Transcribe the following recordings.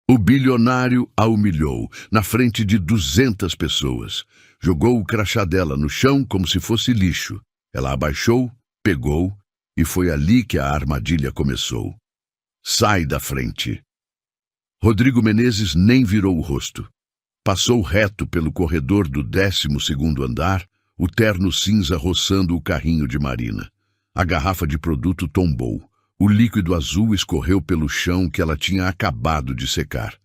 O bilionário a humilhou, na frente de 200 pessoas. Jogou o crachá dela no chão como se fosse lixo. Ela abaixou, pegou, e foi ali que a armadilha começou. Sai da frente. Rodrigo Menezes nem virou o rosto. Passou reto pelo corredor do 12º andar, o terno cinza roçando o carrinho de Marina. A garrafa de produto tombou. O líquido azul escorreu pelo chão que ela tinha acabado de secar.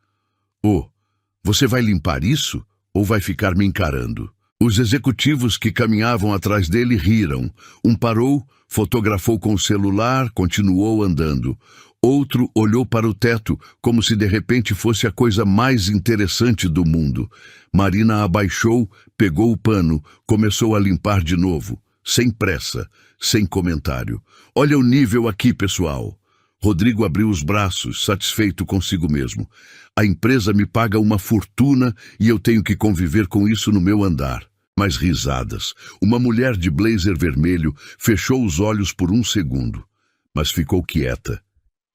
Você vai limpar isso ou vai ficar me encarando? Os executivos que caminhavam atrás dele riram. Um parou, fotografou com o celular, continuou andando. Outro olhou para o teto, como se de repente fosse a coisa mais interessante do mundo. Marina abaixou, pegou o pano, começou a limpar de novo, sem pressa, sem comentário. Olha o nível aqui, pessoal. Rodrigo abriu os braços, satisfeito consigo mesmo. A empresa me paga uma fortuna e eu tenho que conviver com isso no meu andar. Mais risadas. Uma mulher de blazer vermelho fechou os olhos por um segundo, mas ficou quieta.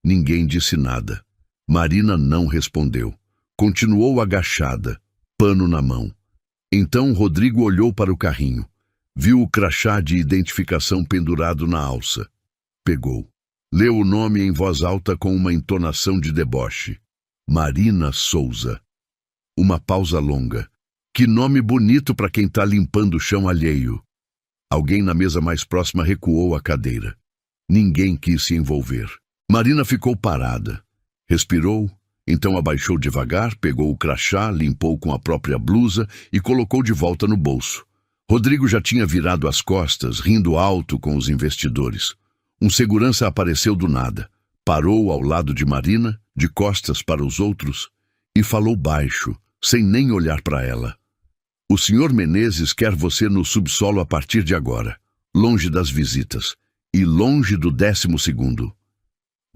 Ninguém disse nada. Marina não respondeu. Continuou agachada, pano na mão. Então Rodrigo olhou para o carrinho. Viu o crachá de identificação pendurado na alça. Pegou. Leu o nome em voz alta com uma entonação de deboche. Marina Souza. Uma pausa longa. Que nome bonito para quem está limpando o chão alheio. Alguém na mesa mais próxima recuou a cadeira. Ninguém quis se envolver. Marina ficou parada. Respirou, então abaixou devagar, pegou o crachá, limpou com a própria blusa e colocou de volta no bolso. Rodrigo já tinha virado as costas, rindo alto com os investidores. Um segurança apareceu do nada. Parou ao lado de Marina, de costas para os outros, e falou baixo, sem nem olhar para ela. O senhor Menezes quer você no subsolo a partir de agora, longe das visitas e longe do 12º.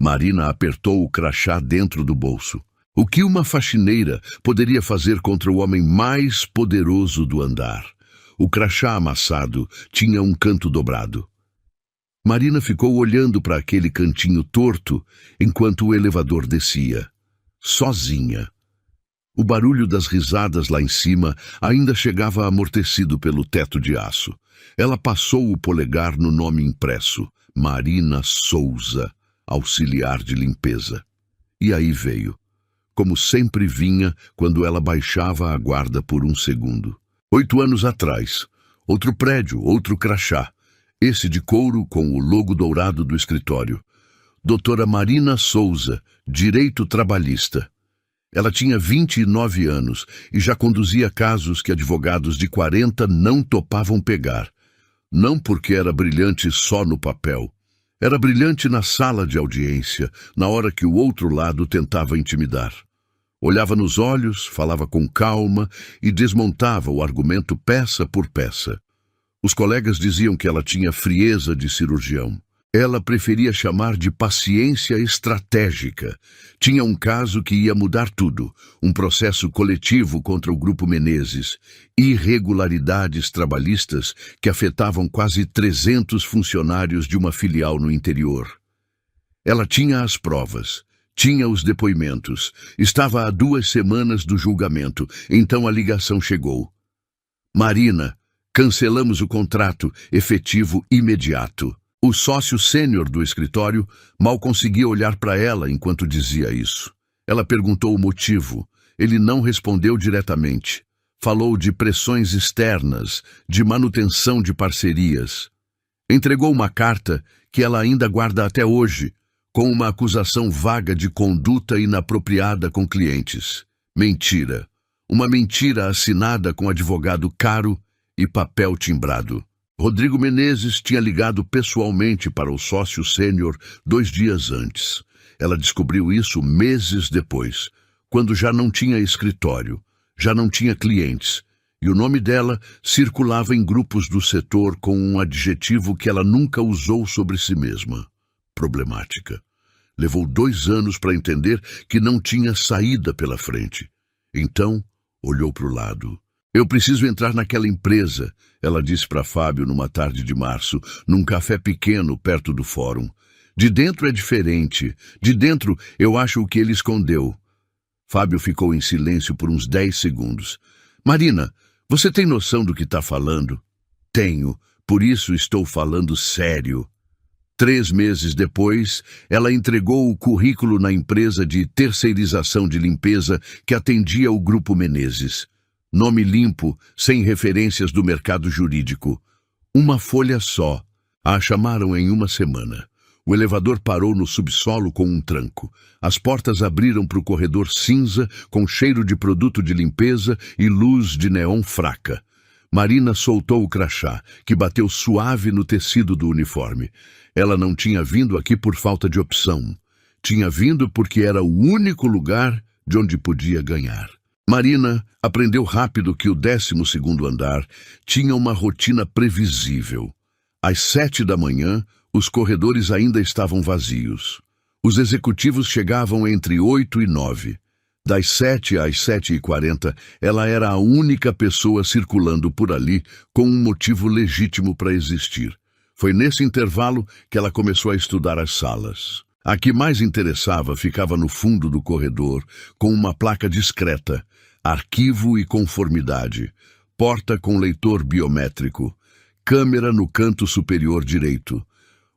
Marina apertou o crachá dentro do bolso. O que uma faxineira poderia fazer contra o homem mais poderoso do andar? O crachá amassado tinha um canto dobrado. Marina ficou olhando para aquele cantinho torto enquanto o elevador descia. Sozinha. O barulho das risadas lá em cima ainda chegava amortecido pelo teto de aço. Ela passou o polegar no nome impresso. Marina Souza. Auxiliar de limpeza. E aí veio, como sempre vinha quando ela baixava a guarda por um segundo. 8 anos atrás, outro prédio, outro crachá, esse de couro com o logo dourado do escritório. Doutora Marina Souza, Direito Trabalhista. Ela tinha 29 anos e já conduzia casos que advogados de 40 não topavam pegar. Não porque era brilhante só no papel. Era brilhante na sala de audiência, na hora que o outro lado tentava intimidar. Olhava nos olhos, falava com calma e desmontava o argumento peça por peça. Os colegas diziam que ela tinha frieza de cirurgião. Ela preferia chamar de paciência estratégica. Tinha um caso que ia mudar tudo, um processo coletivo contra o Grupo Menezes, irregularidades trabalhistas que afetavam quase 300 funcionários de uma filial no interior. Ela tinha as provas, tinha os depoimentos, estava há 2 semanas do julgamento, então a ligação chegou. Marina, cancelamos o contrato, efetivo imediato. O sócio sênior do escritório mal conseguia olhar para ela enquanto dizia isso. Ela perguntou o motivo. Ele não respondeu diretamente. Falou de pressões externas, de manutenção de parcerias. Entregou uma carta que ela ainda guarda até hoje, com uma acusação vaga de conduta inapropriada com clientes. Mentira. Uma mentira assinada com advogado caro e papel timbrado. Rodrigo Menezes tinha ligado pessoalmente para o sócio sênior 2 dias antes. Ela descobriu isso meses depois, quando já não tinha escritório, já não tinha clientes, e o nome dela circulava em grupos do setor com um adjetivo que ela nunca usou sobre si mesma: problemática. Levou 2 anos para entender que não tinha saída pela frente. Então, olhou para o lado. Eu preciso entrar naquela empresa, ela disse para Fábio numa tarde de março, num café pequeno perto do fórum. De dentro é diferente. De dentro eu acho o que ele escondeu. Fábio ficou em silêncio por uns 10 segundos. Marina, você tem noção do que está falando? Tenho, por isso estou falando sério. 3 meses depois, ela entregou o currículo na empresa de terceirização de limpeza que atendia o Grupo Menezes. Nome limpo, sem referências do mercado jurídico. Uma folha só. A chamaram em uma semana. O elevador parou no subsolo com um tranco. As portas abriram para o corredor cinza, com cheiro de produto de limpeza e luz de neon fraca. Marina soltou o crachá, que bateu suave no tecido do uniforme. Ela não tinha vindo aqui por falta de opção. Tinha vindo porque era o único lugar de onde podia ganhar. Marina aprendeu rápido que o 12º andar tinha uma rotina previsível. Às 7 da manhã, os corredores ainda estavam vazios. Os executivos chegavam entre 8 e 9. Das 7 às 7h40, ela era a única pessoa circulando por ali com um motivo legítimo para existir. Foi nesse intervalo que ela começou a estudar as salas. A que mais interessava ficava no fundo do corredor, com uma placa discreta: arquivo e conformidade, porta com leitor biométrico, câmera no canto superior direito,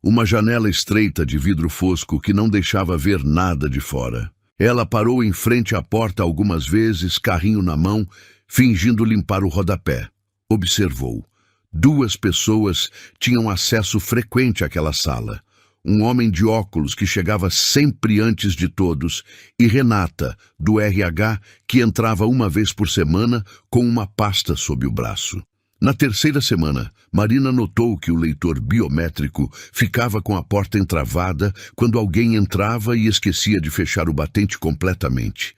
uma janela estreita de vidro fosco que não deixava ver nada de fora. Ela parou em frente à porta algumas vezes, carrinho na mão, fingindo limpar o rodapé. Observou. 2 pessoas tinham acesso frequente àquela sala. Um homem de óculos que chegava sempre antes de todos, e Renata, do RH, que entrava uma vez por semana com uma pasta sob o braço. Na 3ª semana, Marina notou que o leitor biométrico ficava com a porta entravada quando alguém entrava e esquecia de fechar o batente completamente.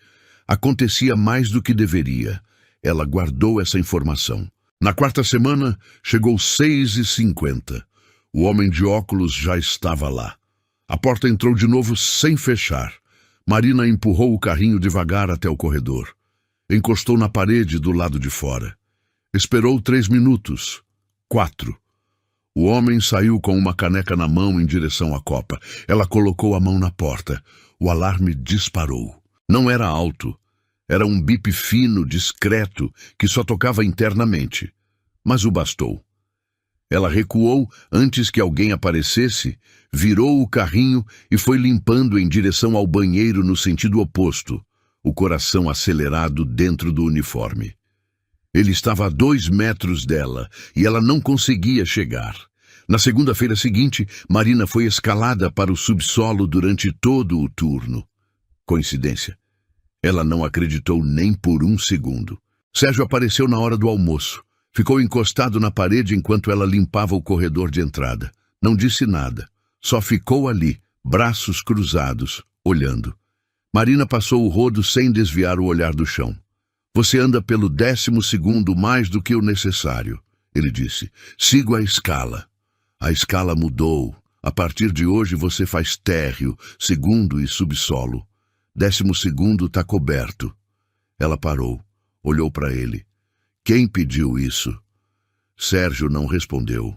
Acontecia mais do que deveria. Ela guardou essa informação. Na 4ª semana, chegou 6h50. O homem de óculos já estava lá. A porta entrou de novo sem fechar. Marina empurrou o carrinho devagar até o corredor. Encostou na parede do lado de fora. Esperou 3 minutos. 4. O homem saiu com uma caneca na mão em direção à copa. Ela colocou a mão na porta. O alarme disparou. Não era alto. Era um bip fino, discreto, que só tocava internamente. Mas o bastou. Ela recuou antes que alguém aparecesse, virou o carrinho e foi limpando em direção ao banheiro no sentido oposto, o coração acelerado dentro do uniforme. Ele estava a 2 metros dela e ela não conseguia chegar. Na segunda-feira seguinte, Marina foi escalada para o subsolo durante todo o turno. Coincidência? Ela não acreditou nem por um segundo. Sérgio apareceu na hora do almoço. Ficou encostado na parede enquanto ela limpava o corredor de entrada. Não disse nada. Só ficou ali, braços cruzados, olhando. Marina passou o rodo sem desviar o olhar do chão. Você anda pelo 12º mais do que o necessário, ele disse. Sigo a escala. A escala mudou. A partir de hoje você faz térreo, segundo e subsolo. 12º está coberto. Ela parou, olhou para ele. Quem pediu isso? Sérgio não respondeu.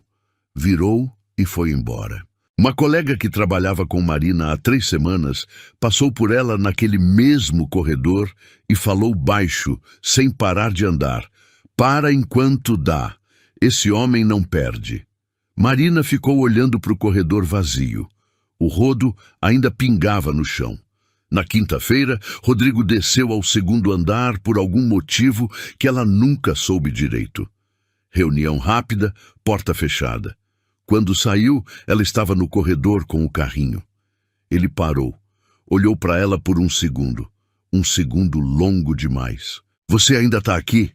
Virou e foi embora. Uma colega que trabalhava com Marina há 3 semanas passou por ela naquele mesmo corredor e falou baixo, sem parar de andar. Para enquanto dá. Esse homem não perde. Marina ficou olhando para o corredor vazio. O rodo ainda pingava no chão. Na quinta-feira, Rodrigo desceu ao 2º andar por algum motivo que ela nunca soube direito. Reunião rápida, porta fechada. Quando saiu, ela estava no corredor com o carrinho. Ele parou. Olhou para ela por um segundo. Um segundo longo demais. Você ainda está aqui?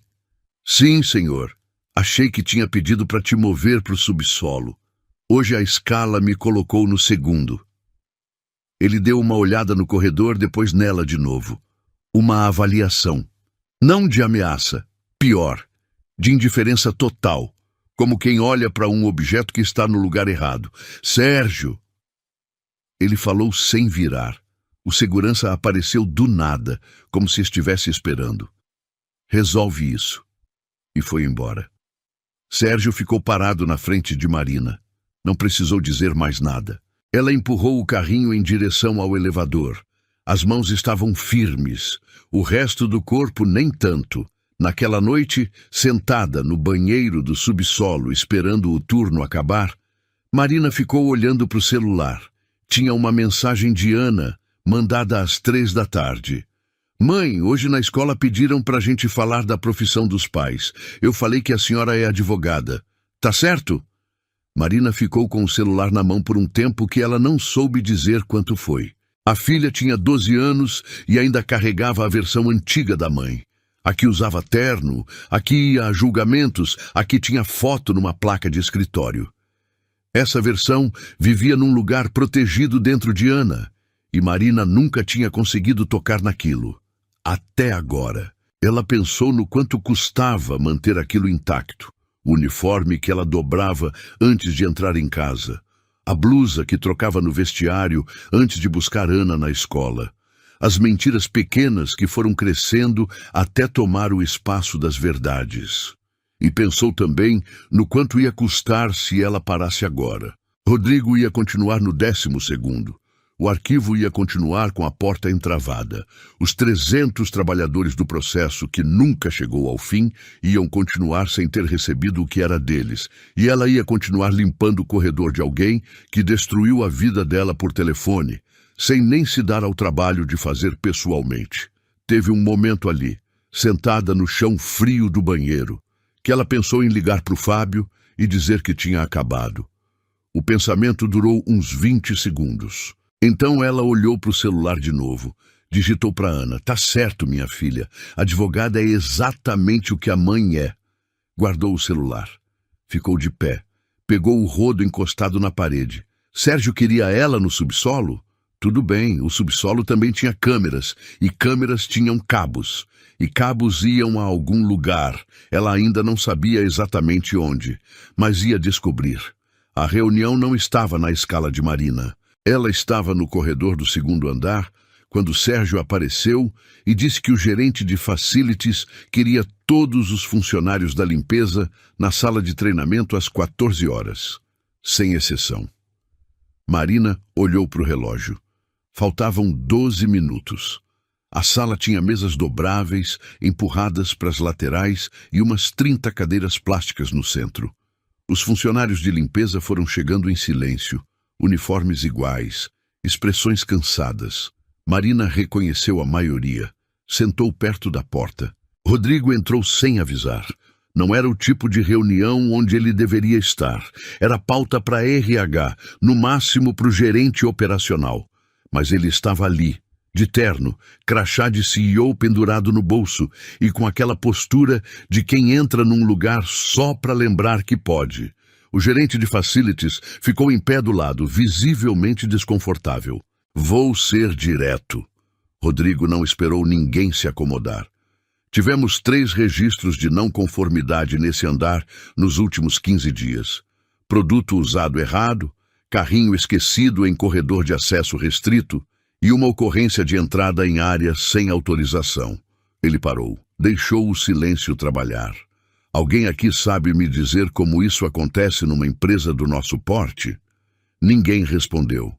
Sim, senhor. Achei que tinha pedido para te mover para o subsolo. Hoje a escala me colocou no 2º. Ele deu uma olhada no corredor, depois nela de novo. Uma avaliação. Não de ameaça. Pior. De indiferença total. Como quem olha para um objeto que está no lugar errado. Sérgio! Ele falou sem virar. O segurança apareceu do nada, como se estivesse esperando. Resolve isso. E foi embora. Sérgio ficou parado na frente de Marina. Não precisou dizer mais nada. Ela empurrou o carrinho em direção ao elevador. As mãos estavam firmes, o resto do corpo nem tanto. Naquela noite, sentada no banheiro do subsolo esperando o turno acabar, Marina ficou olhando para o celular. Tinha uma mensagem de Ana, mandada às 3 da tarde. Mãe, hoje na escola pediram para a gente falar da profissão dos pais. Eu falei que a senhora é advogada. Tá certo? Marina ficou com o celular na mão por um tempo que ela não soube dizer quanto foi. A filha tinha 12 anos e ainda carregava a versão antiga da mãe. A que usava terno, a que ia a julgamentos, a que tinha foto numa placa de escritório. Essa versão vivia num lugar protegido dentro de Ana, e Marina nunca tinha conseguido tocar naquilo. Até agora. Ela pensou no quanto custava manter aquilo intacto. O uniforme que ela dobrava antes de entrar em casa. A blusa que trocava no vestiário antes de buscar Ana na escola. As mentiras pequenas que foram crescendo até tomar o espaço das verdades. E pensou também no quanto ia custar se ela parasse agora. Rodrigo ia continuar no 12º. O arquivo ia continuar com a porta entravada. Os 300 trabalhadores do processo, que nunca chegou ao fim, iam continuar sem ter recebido o que era deles. E ela ia continuar limpando o corredor de alguém que destruiu a vida dela por telefone, sem nem se dar ao trabalho de fazer pessoalmente. Teve um momento ali, sentada no chão frio do banheiro, que ela pensou em ligar para o Fábio e dizer que tinha acabado. O pensamento durou uns 20 segundos. Então ela olhou para o celular de novo, digitou para Ana: "Tá certo, minha filha, advogada é exatamente o que a mãe é." Guardou o celular. Ficou de pé. Pegou o rodo encostado na parede. Sérgio queria ela no subsolo? Tudo bem, o subsolo também tinha câmeras, e câmeras tinham cabos. E cabos iam a algum lugar. Ela ainda não sabia exatamente onde, mas ia descobrir. A reunião não estava na escala de Marina. Ela estava no corredor do 2º andar, quando Sérgio apareceu e disse que o gerente de facilities queria todos os funcionários da limpeza na sala de treinamento às 14 horas, sem exceção. Marina olhou para o relógio. Faltavam 12 minutos. A sala tinha mesas dobráveis, empurradas para as laterais e umas 30 cadeiras plásticas no centro. Os funcionários de limpeza foram chegando em silêncio, uniformes iguais, expressões cansadas. Marina reconheceu a maioria. Sentou perto da porta. Rodrigo entrou sem avisar. Não era o tipo de reunião onde ele deveria estar. Era pauta para RH, no máximo para o gerente operacional. Mas ele estava ali, de terno, crachá de CEO pendurado no bolso e com aquela postura de quem entra num lugar só para lembrar que pode. O gerente de facilities ficou em pé do lado, visivelmente desconfortável. "Vou ser direto." Rodrigo não esperou ninguém se acomodar. "Tivemos 3 registros de não conformidade nesse andar nos últimos 15 dias. Produto usado errado, carrinho esquecido em corredor de acesso restrito e uma ocorrência de entrada em área sem autorização." Ele parou, deixou o silêncio trabalhar. "Alguém aqui sabe me dizer como isso acontece numa empresa do nosso porte?" Ninguém respondeu.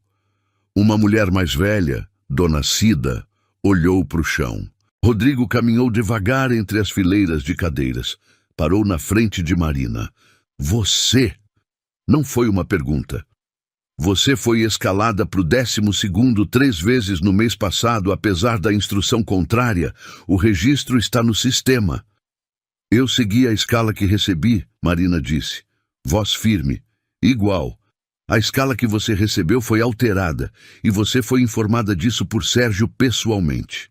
Uma mulher mais velha, Dona Cida, olhou para o chão. Rodrigo caminhou devagar entre as fileiras de cadeiras. Parou na frente de Marina. "Você?" Não foi uma pergunta. "Você foi escalada para o 12º 3 vezes no mês passado, apesar da instrução contrária. O registro está no sistema." "Eu segui a escala que recebi", Marina disse. Voz firme. "Igual. A escala que você recebeu foi alterada, e você foi informada disso por Sérgio pessoalmente."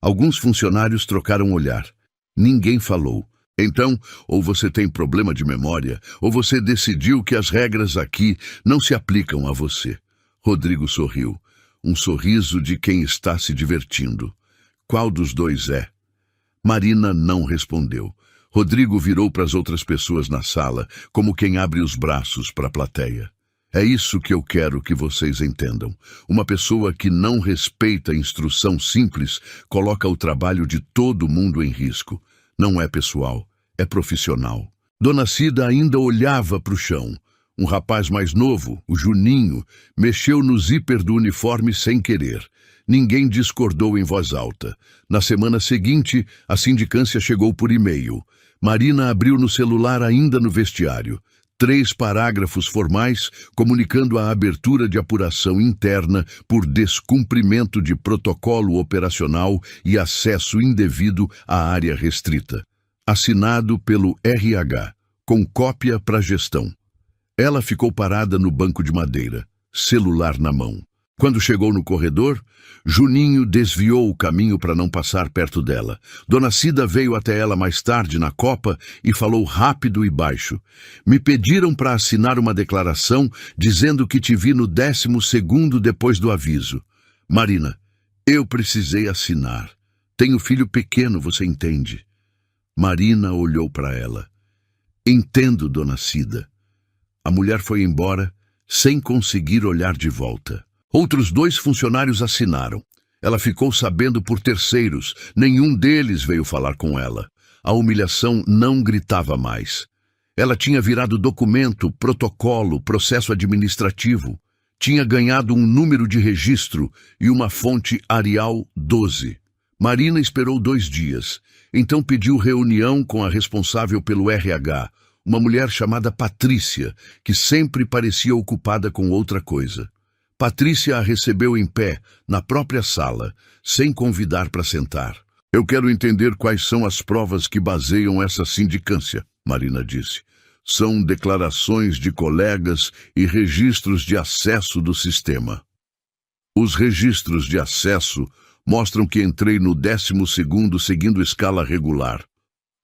Alguns funcionários trocaram olhar. Ninguém falou. "Então, ou você tem problema de memória, ou você decidiu que as regras aqui não se aplicam a você." Rodrigo sorriu. Um sorriso de quem está se divertindo. "Qual dos dois é?" Marina não respondeu. Rodrigo virou para as outras pessoas na sala, como quem abre os braços para a plateia. "É isso que eu quero que vocês entendam. Uma pessoa que não respeita a instrução simples coloca o trabalho de todo mundo em risco. Não é pessoal, é profissional." Dona Cida ainda olhava para o chão. Um rapaz mais novo, o Juninho, mexeu no zíper do uniforme sem querer. Ninguém discordou em voz alta. Na semana seguinte, a sindicância chegou por e-mail. Marina abriu no celular ainda no vestiário. 3 parágrafos formais comunicando a abertura de apuração interna por descumprimento de protocolo operacional e acesso indevido à área restrita. Assinado pelo RH, com cópia para gestão. Ela ficou parada no banco de madeira, celular na mão. Quando chegou no corredor, Juninho desviou o caminho para não passar perto dela. Dona Cida veio até ela mais tarde na copa e falou rápido e baixo. Me pediram para assinar uma declaração dizendo que te vi no 12º depois do aviso. Marina, eu precisei assinar. Tenho filho pequeno, você entende? Marina olhou para ela. Entendo, Dona Cida. A mulher foi embora sem conseguir olhar de volta. Outros 2 funcionários assinaram. Ela ficou sabendo por terceiros. Nenhum deles veio falar com ela. A humilhação não gritava mais. Ela tinha virado documento, protocolo, processo administrativo. Tinha ganhado um número de registro e uma fonte Arial 12. Marina esperou 2 dias. Então pediu reunião com a responsável pelo RH, uma mulher chamada Patrícia, que sempre parecia ocupada com outra coisa. Patrícia a recebeu em pé, na própria sala, sem convidar para sentar. Eu quero entender quais são as provas que baseiam essa sindicância, Marina disse. São declarações de colegas e registros de acesso do sistema. Os registros de acesso mostram que entrei no 12º seguindo escala regular.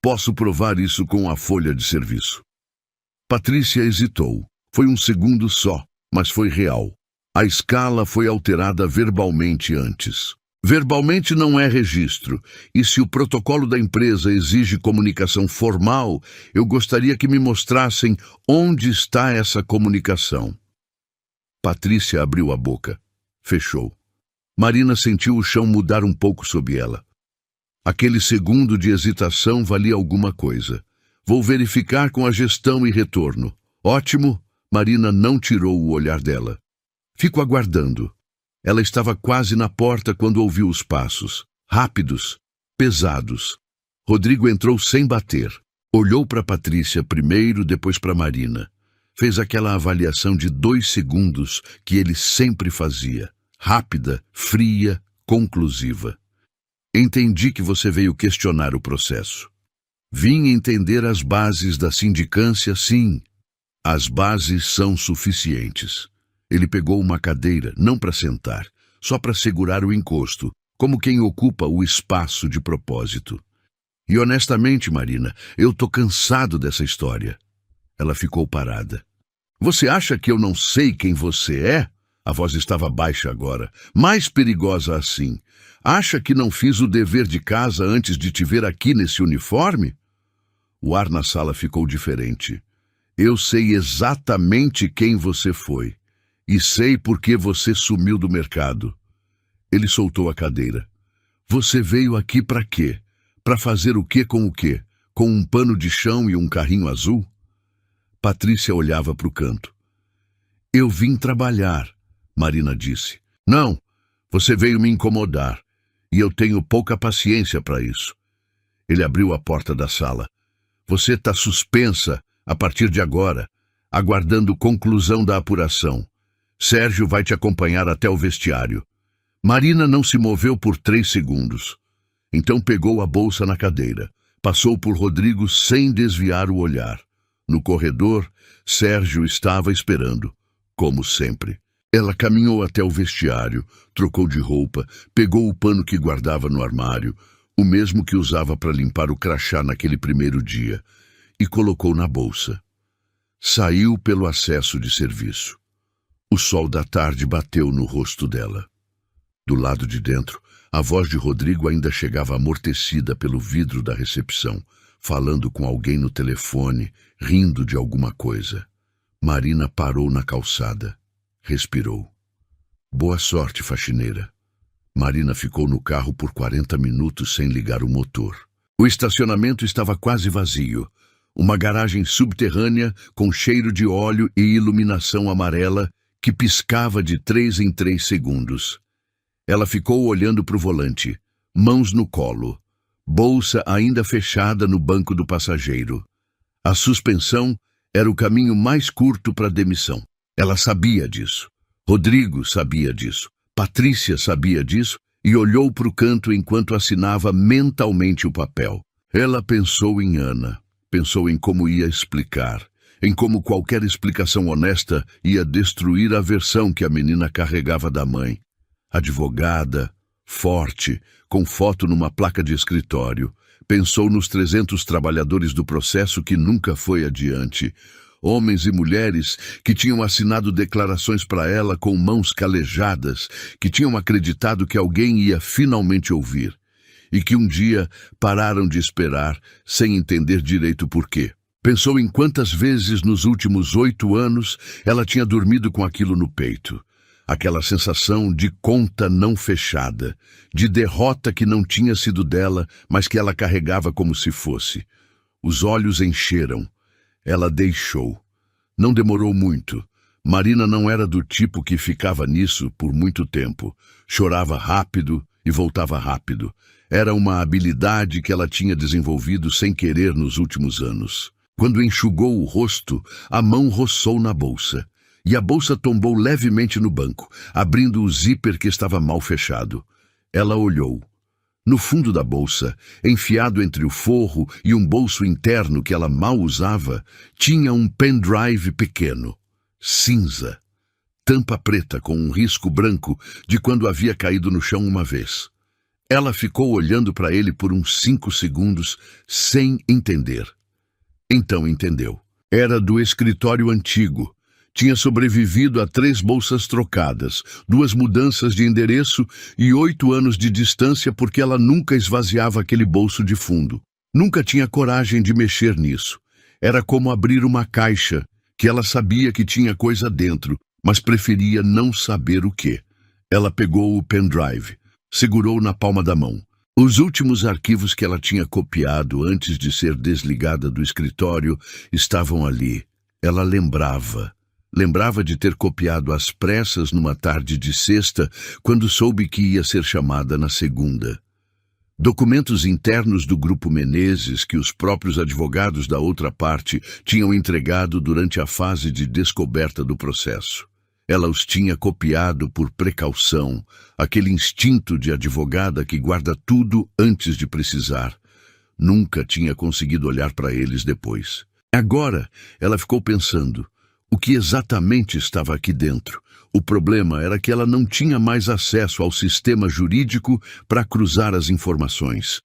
Posso provar isso com a folha de serviço. Patrícia hesitou. Foi um segundo só, mas foi real. A escala foi alterada verbalmente antes. Verbalmente não é registro, e se o protocolo da empresa exige comunicação formal, eu gostaria que me mostrassem onde está essa comunicação. Patrícia abriu a boca. Fechou. Marina sentiu o chão mudar um pouco sob ela. Aquele segundo de hesitação valia alguma coisa. Vou verificar com a gestão e retorno. Ótimo, Marina não tirou o olhar dela. Fico aguardando. Ela estava quase na porta quando ouviu os passos. Rápidos, pesados. Rodrigo entrou sem bater. Olhou para Patrícia primeiro, depois para Marina. Fez aquela avaliação de 2 segundos que ele sempre fazia. Rápida, fria, conclusiva. Entendi que você veio questionar o processo. Vim entender as bases da sindicância, sim. As bases são suficientes. Ele pegou uma cadeira, não para sentar, só para segurar o encosto, como quem ocupa o espaço de propósito. E honestamente, Marina, eu tô cansado dessa história. Ela ficou parada. Você acha que eu não sei quem você é? A voz estava baixa agora. Mais perigosa assim. Acha que não fiz o dever de casa antes de te ver aqui nesse uniforme? O ar na sala ficou diferente. Eu sei exatamente quem você foi. E sei por que você sumiu do mercado. Ele soltou a cadeira. Você veio aqui para quê? Para fazer o quê com o quê? Com um pano de chão e um carrinho azul? Patrícia olhava para o canto. Eu vim trabalhar, Marina disse. Não, você veio me incomodar. E eu tenho pouca paciência para isso. Ele abriu a porta da sala. Você está suspensa a partir de agora, aguardando conclusão da apuração. Sérgio vai te acompanhar até o vestiário. Marina não se moveu por 3 segundos. Então pegou a bolsa na cadeira. Passou por Rodrigo sem desviar o olhar. No corredor, Sérgio estava esperando, como sempre. Ela caminhou até o vestiário, trocou de roupa, pegou o pano que guardava no armário, o mesmo que usava para limpar o crachá naquele primeiro dia, e colocou na bolsa. Saiu pelo acesso de serviço. O sol da tarde bateu no rosto dela. Do lado de dentro, a voz de Rodrigo ainda chegava amortecida pelo vidro da recepção, falando com alguém no telefone, rindo de alguma coisa. Marina parou na calçada. Respirou. Boa sorte, faxineira. Marina ficou no carro por 40 minutos sem ligar o motor. O estacionamento estava quase vazio. Uma garagem subterrânea com cheiro de óleo e iluminação amarela que piscava de 3 em 3 segundos. Ela ficou olhando para o volante, mãos no colo, bolsa ainda fechada no banco do passageiro. A suspensão era o caminho mais curto para a demissão. Ela sabia disso. Rodrigo sabia disso. Patrícia sabia disso e olhou para o canto enquanto assinava mentalmente o papel. Ela pensou em Ana, pensou em como ia explicar, em como qualquer explicação honesta ia destruir a versão que a menina carregava da mãe. Advogada, forte, com foto numa placa de escritório. Pensou nos 300 trabalhadores do processo que nunca foi adiante. Homens e mulheres que tinham assinado declarações para ela com mãos calejadas, que tinham acreditado que alguém ia finalmente ouvir, e que um dia pararam de esperar sem entender direito por quê. Pensou em quantas vezes nos últimos 8 anos ela tinha dormido com aquilo no peito. Aquela sensação de conta não fechada, de derrota que não tinha sido dela, mas que ela carregava como se fosse. Os olhos encheram. Ela deixou. Não demorou muito. Marina não era do tipo que ficava nisso por muito tempo. Chorava rápido e voltava rápido. Era uma habilidade que ela tinha desenvolvido sem querer nos últimos anos. Quando enxugou o rosto, a mão roçou na bolsa. E a bolsa tombou levemente no banco, abrindo o zíper que estava mal fechado. Ela olhou. No fundo da bolsa, enfiado entre o forro e um bolso interno que ela mal usava, tinha um pendrive pequeno, cinza, tampa preta com um risco branco de quando havia caído no chão uma vez. Ela ficou olhando para ele por uns 5 segundos, sem entender. Então entendeu. Era do escritório antigo. Tinha sobrevivido a 3 bolsas trocadas, 2 mudanças de endereço e 8 anos de distância porque ela nunca esvaziava aquele bolso de fundo. Nunca tinha coragem de mexer nisso. Era como abrir uma caixa, que ela sabia que tinha coisa dentro, mas preferia não saber o quê. Ela pegou o pendrive, segurou na palma da mão. Os últimos arquivos que ela tinha copiado antes de ser desligada do escritório estavam ali. Ela lembrava. Lembrava de ter copiado às pressas numa tarde de sexta, quando soube que ia ser chamada na segunda. Documentos internos do Grupo Menezes que os próprios advogados da outra parte tinham entregado durante a fase de descoberta do processo. Ela os tinha copiado por precaução, aquele instinto de advogada que guarda tudo antes de precisar. Nunca tinha conseguido olhar para eles depois. Agora, ela ficou pensando. O que exatamente estava aqui dentro? O problema era que ela não tinha mais acesso ao sistema jurídico para cruzar as informações.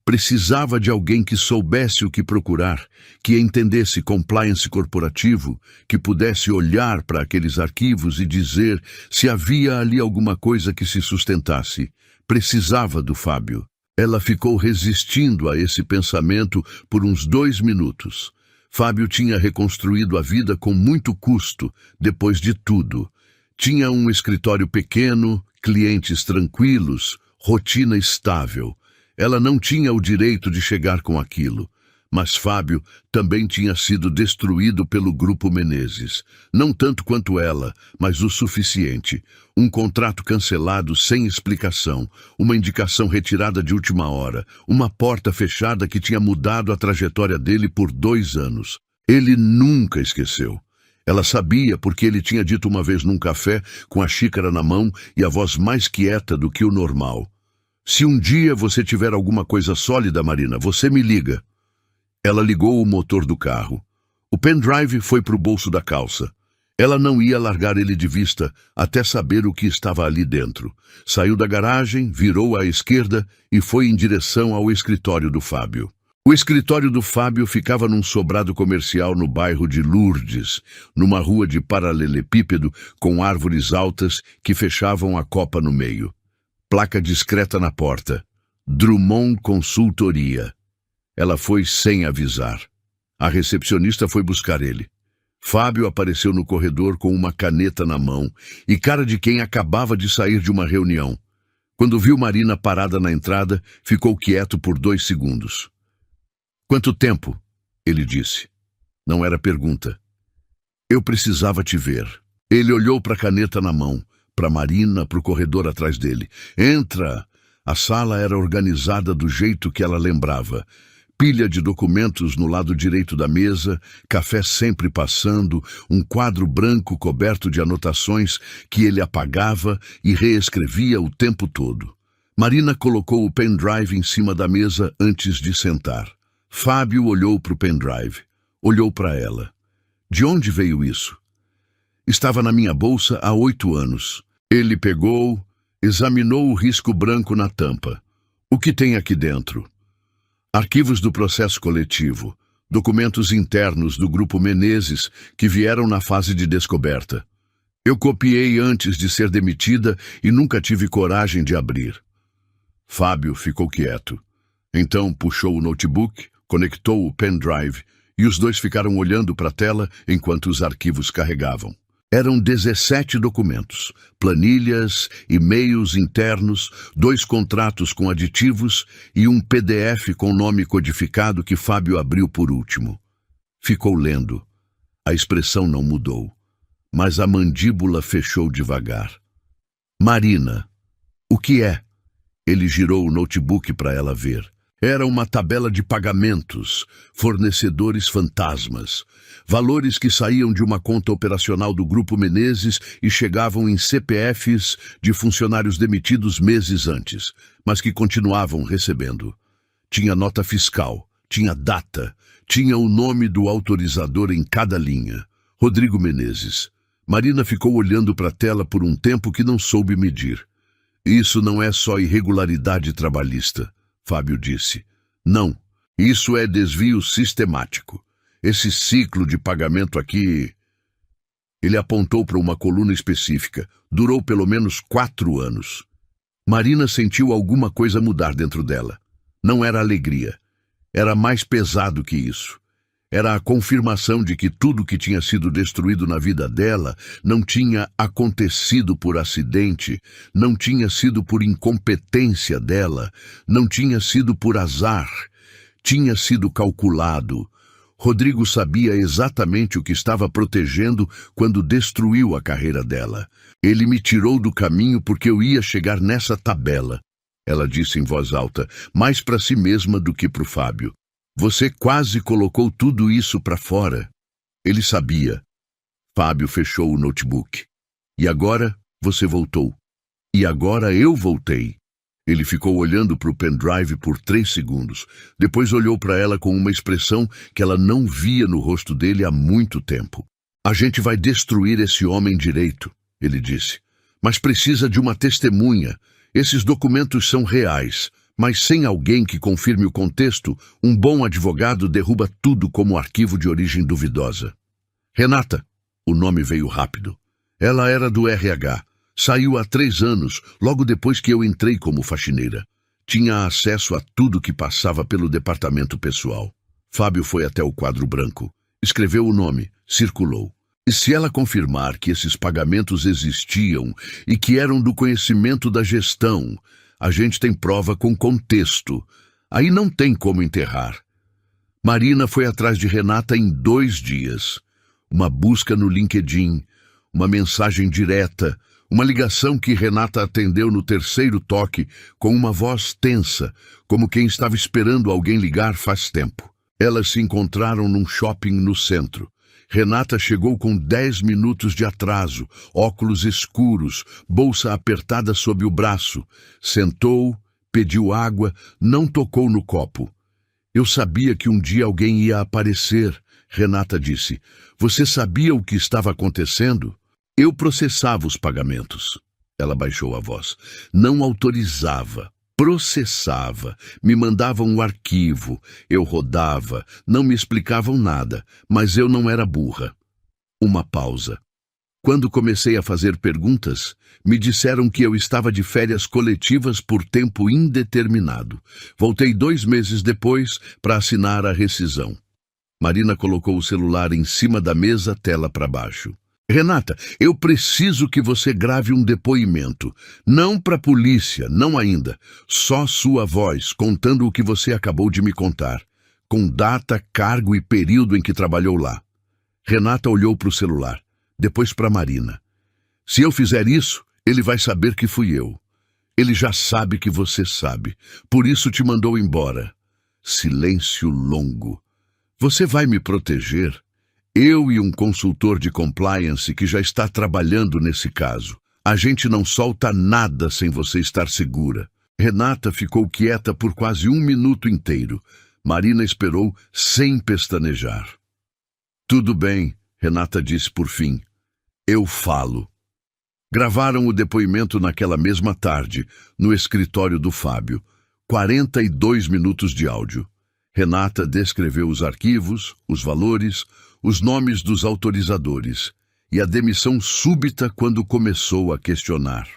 Precisava de alguém que soubesse o que procurar, que entendesse compliance corporativo, que pudesse olhar para aqueles arquivos e dizer se havia ali alguma coisa que se sustentasse. Precisava do Fábio. Ela ficou resistindo a esse pensamento por uns 2 minutos. Fábio tinha reconstruído a vida com muito custo, depois de tudo. Tinha um escritório pequeno, clientes tranquilos, rotina estável. Ela não tinha o direito de chegar com aquilo. Mas Fábio também tinha sido destruído pelo Grupo Menezes. Não tanto quanto ela, mas o suficiente. Um contrato cancelado sem explicação, uma indicação retirada de última hora, uma porta fechada que tinha mudado a trajetória dele por 2 anos. Ele nunca esqueceu. Ela sabia porque ele tinha dito uma vez num café, com a xícara na mão e a voz mais quieta do que o normal. Se um dia você tiver alguma coisa sólida, Marina, você me liga. Ela ligou o motor do carro. O pendrive foi para o bolso da calça. Ela não ia largar ele de vista até saber o que estava ali dentro. Saiu da garagem, virou à esquerda e foi em direção ao escritório do Fábio. O escritório do Fábio ficava num sobrado comercial no bairro de Lourdes, numa rua de paralelepípedo com árvores altas que fechavam a copa no meio. Placa discreta na porta. Drummond Consultoria. Ela foi sem avisar. A recepcionista foi buscar ele. Fábio apareceu no corredor com uma caneta na mão e cara de quem acabava de sair de uma reunião. Quando viu Marina parada na entrada, ficou quieto por 2 segundos. Quanto tempo? ele disse. Não era pergunta. Eu precisava te ver. Ele olhou para a caneta na mão, para Marina, para o corredor atrás dele. Entra! A sala era organizada do jeito que ela lembrava. Pilha de documentos no lado direito da mesa, café sempre passando, um quadro branco coberto de anotações que ele apagava e reescrevia o tempo todo. Marina colocou o pendrive em cima da mesa antes de sentar. Fábio olhou para o pendrive. Olhou para ela. De onde veio isso? Estava na minha bolsa há 8 anos. Ele pegou, examinou o risco branco na tampa. O que tem aqui dentro? Arquivos do processo coletivo, documentos internos do Grupo Menezes que vieram na fase de descoberta. Eu copiei antes de ser demitida e nunca tive coragem de abrir. Fábio ficou quieto. Então puxou o notebook, conectou o pendrive e os dois ficaram olhando para a tela enquanto os arquivos carregavam. Eram 17 documentos, planilhas, e-mails internos, 2 contratos com aditivos e um PDF com nome codificado que Fábio abriu por último. Ficou lendo. A expressão não mudou, mas a mandíbula fechou devagar. Marina, o que é? Ele girou o notebook para ela ver. Era uma tabela de pagamentos, fornecedores fantasmas, valores que saíam de uma conta operacional do Grupo Menezes e chegavam em CPFs de funcionários demitidos meses antes, mas que continuavam recebendo. Tinha nota fiscal, tinha data, tinha o nome do autorizador em cada linha. Rodrigo Menezes. Marina ficou olhando para a tela por um tempo que não soube medir. Isso não é só irregularidade trabalhista, Fábio disse. Não, isso é desvio sistemático. Esse ciclo de pagamento aqui... Ele apontou para uma coluna específica. Durou pelo menos 4 anos. Marina sentiu alguma coisa mudar dentro dela. Não era alegria. Era mais pesado que isso. Era a confirmação de que tudo que tinha sido destruído na vida dela não tinha acontecido por acidente, não tinha sido por incompetência dela, não tinha sido por azar, tinha sido calculado. Rodrigo sabia exatamente o que estava protegendo quando destruiu a carreira dela. Ele me tirou do caminho porque eu ia chegar nessa tabela, ela disse em voz alta, mais para si mesma do que para o Fábio. Você quase colocou tudo isso para fora. Ele sabia. Fábio fechou o notebook. E agora você voltou. E agora eu voltei. Ele ficou olhando para o pendrive por 3 segundos. Depois olhou para ela com uma expressão que ela não via no rosto dele há muito tempo. A gente vai destruir esse homem direito, ele disse. Mas precisa de uma testemunha. Esses documentos são reais. Mas sem alguém que confirme o contexto, um bom advogado derruba tudo como arquivo de origem duvidosa. Renata, o nome veio rápido. Ela era do RH. Saiu há 3 anos, logo depois que eu entrei como faxineira. Tinha acesso a tudo que passava pelo departamento pessoal. Fábio foi até o quadro branco. Escreveu o nome, circulou. E se ela confirmar que esses pagamentos existiam e que eram do conhecimento da gestão, a gente tem prova com contexto. Aí não tem como enterrar. Marina foi atrás de Renata em 2 dias. Uma busca no LinkedIn, uma mensagem direta, uma ligação que Renata atendeu no 3º toque com uma voz tensa, como quem estava esperando alguém ligar faz tempo. Elas se encontraram num shopping no centro. Renata chegou com 10 minutos de atraso, óculos escuros, bolsa apertada sob o braço. Sentou, pediu água, não tocou no copo. Eu sabia que um dia alguém ia aparecer, Renata disse. Você sabia o que estava acontecendo? Eu processava os pagamentos. Ela baixou a voz. Não autorizava. Processava, me mandavam um arquivo, eu rodava, não me explicavam nada, mas eu não era burra. Uma pausa. Quando comecei a fazer perguntas, me disseram que eu estava de férias coletivas por tempo indeterminado. Voltei 2 meses depois para assinar a rescisão. Marina colocou o celular em cima da mesa, tela para baixo. Renata, eu preciso que você grave um depoimento. Não para a polícia, não ainda. Só sua voz, contando o que você acabou de me contar. com data, cargo e período em que trabalhou lá. Renata olhou para o celular, depois para Marina. Se eu fizer isso, ele vai saber que fui eu. Ele já sabe que você sabe, por isso te mandou embora. Silêncio longo. Você vai me proteger? Eu e um consultor de compliance que já está trabalhando nesse caso. A gente não solta nada sem você estar segura. Renata ficou quieta por quase 1 minuto inteiro. Marina esperou sem pestanejar. Tudo bem, Renata disse por fim. Eu falo. Gravaram o depoimento naquela mesma tarde, no escritório do Fábio. 42 minutos de áudio. Renata descreveu os arquivos, os valores, os nomes dos autorizadores e a demissão súbita quando começou a questionar.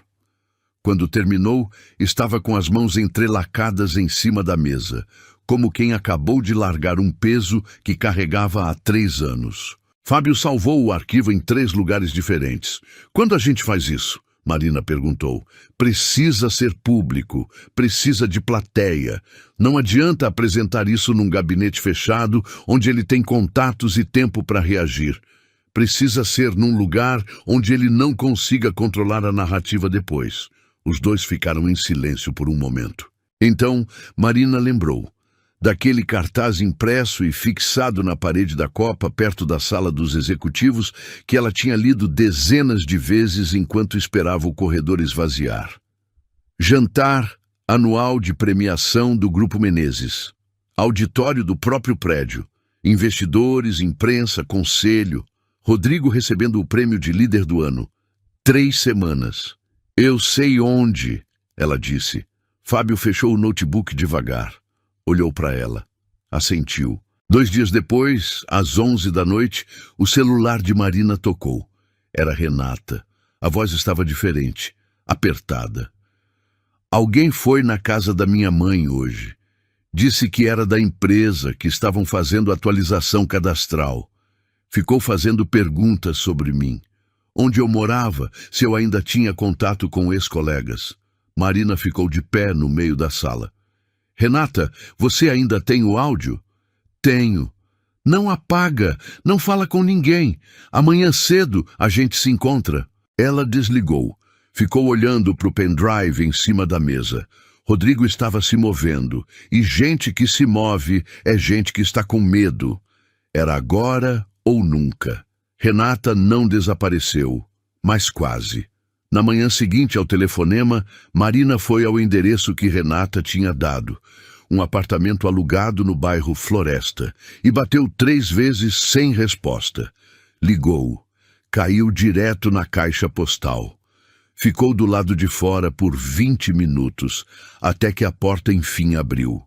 Quando terminou, estava com as mãos entrelacadas em cima da mesa, como quem acabou de largar um peso que carregava há 3 anos. Fábio salvou o arquivo em 3 lugares diferentes. Quando a gente faz isso? Marina perguntou. Precisa ser público, precisa de plateia. Não adianta apresentar isso num gabinete fechado, onde ele tem contatos e tempo para reagir. Precisa ser num lugar onde ele não consiga controlar a narrativa depois. Os dois ficaram em silêncio por um momento. Então, Marina lembrou daquele cartaz impresso e fixado na parede da Copa, perto da sala dos executivos, que ela tinha lido dezenas de vezes enquanto esperava o corredor esvaziar. Jantar anual de premiação do Grupo Menezes. Auditório do próprio prédio. Investidores, imprensa, conselho. Rodrigo recebendo o prêmio de líder do ano. 3 semanas. Eu sei onde, ela disse. Fábio fechou o notebook devagar. Olhou para ela. Assentiu. 2 dias depois, às 11 da noite, o celular de Marina tocou. Era Renata. A voz estava diferente, apertada. Alguém foi na casa da minha mãe hoje. Disse que era da empresa, que estavam fazendo atualização cadastral. Ficou fazendo perguntas sobre mim. Onde eu morava, se eu ainda tinha contato com ex-colegas. Marina ficou de pé no meio da sala. Renata, você ainda tem o áudio? Tenho. Não apaga, não fala com ninguém. Amanhã cedo a gente se encontra. Ela desligou. Ficou olhando para o pendrive em cima da mesa. Rodrigo estava se movendo. E gente que se move é gente que está com medo. Era agora ou nunca. Renata não desapareceu, mas quase. Na manhã seguinte ao telefonema, Marina foi ao endereço que Renata tinha dado, um apartamento alugado no bairro Floresta, e bateu 3 vezes sem resposta. Ligou. Caiu direto na caixa postal. Ficou do lado de fora por 20 minutos, até que a porta enfim abriu.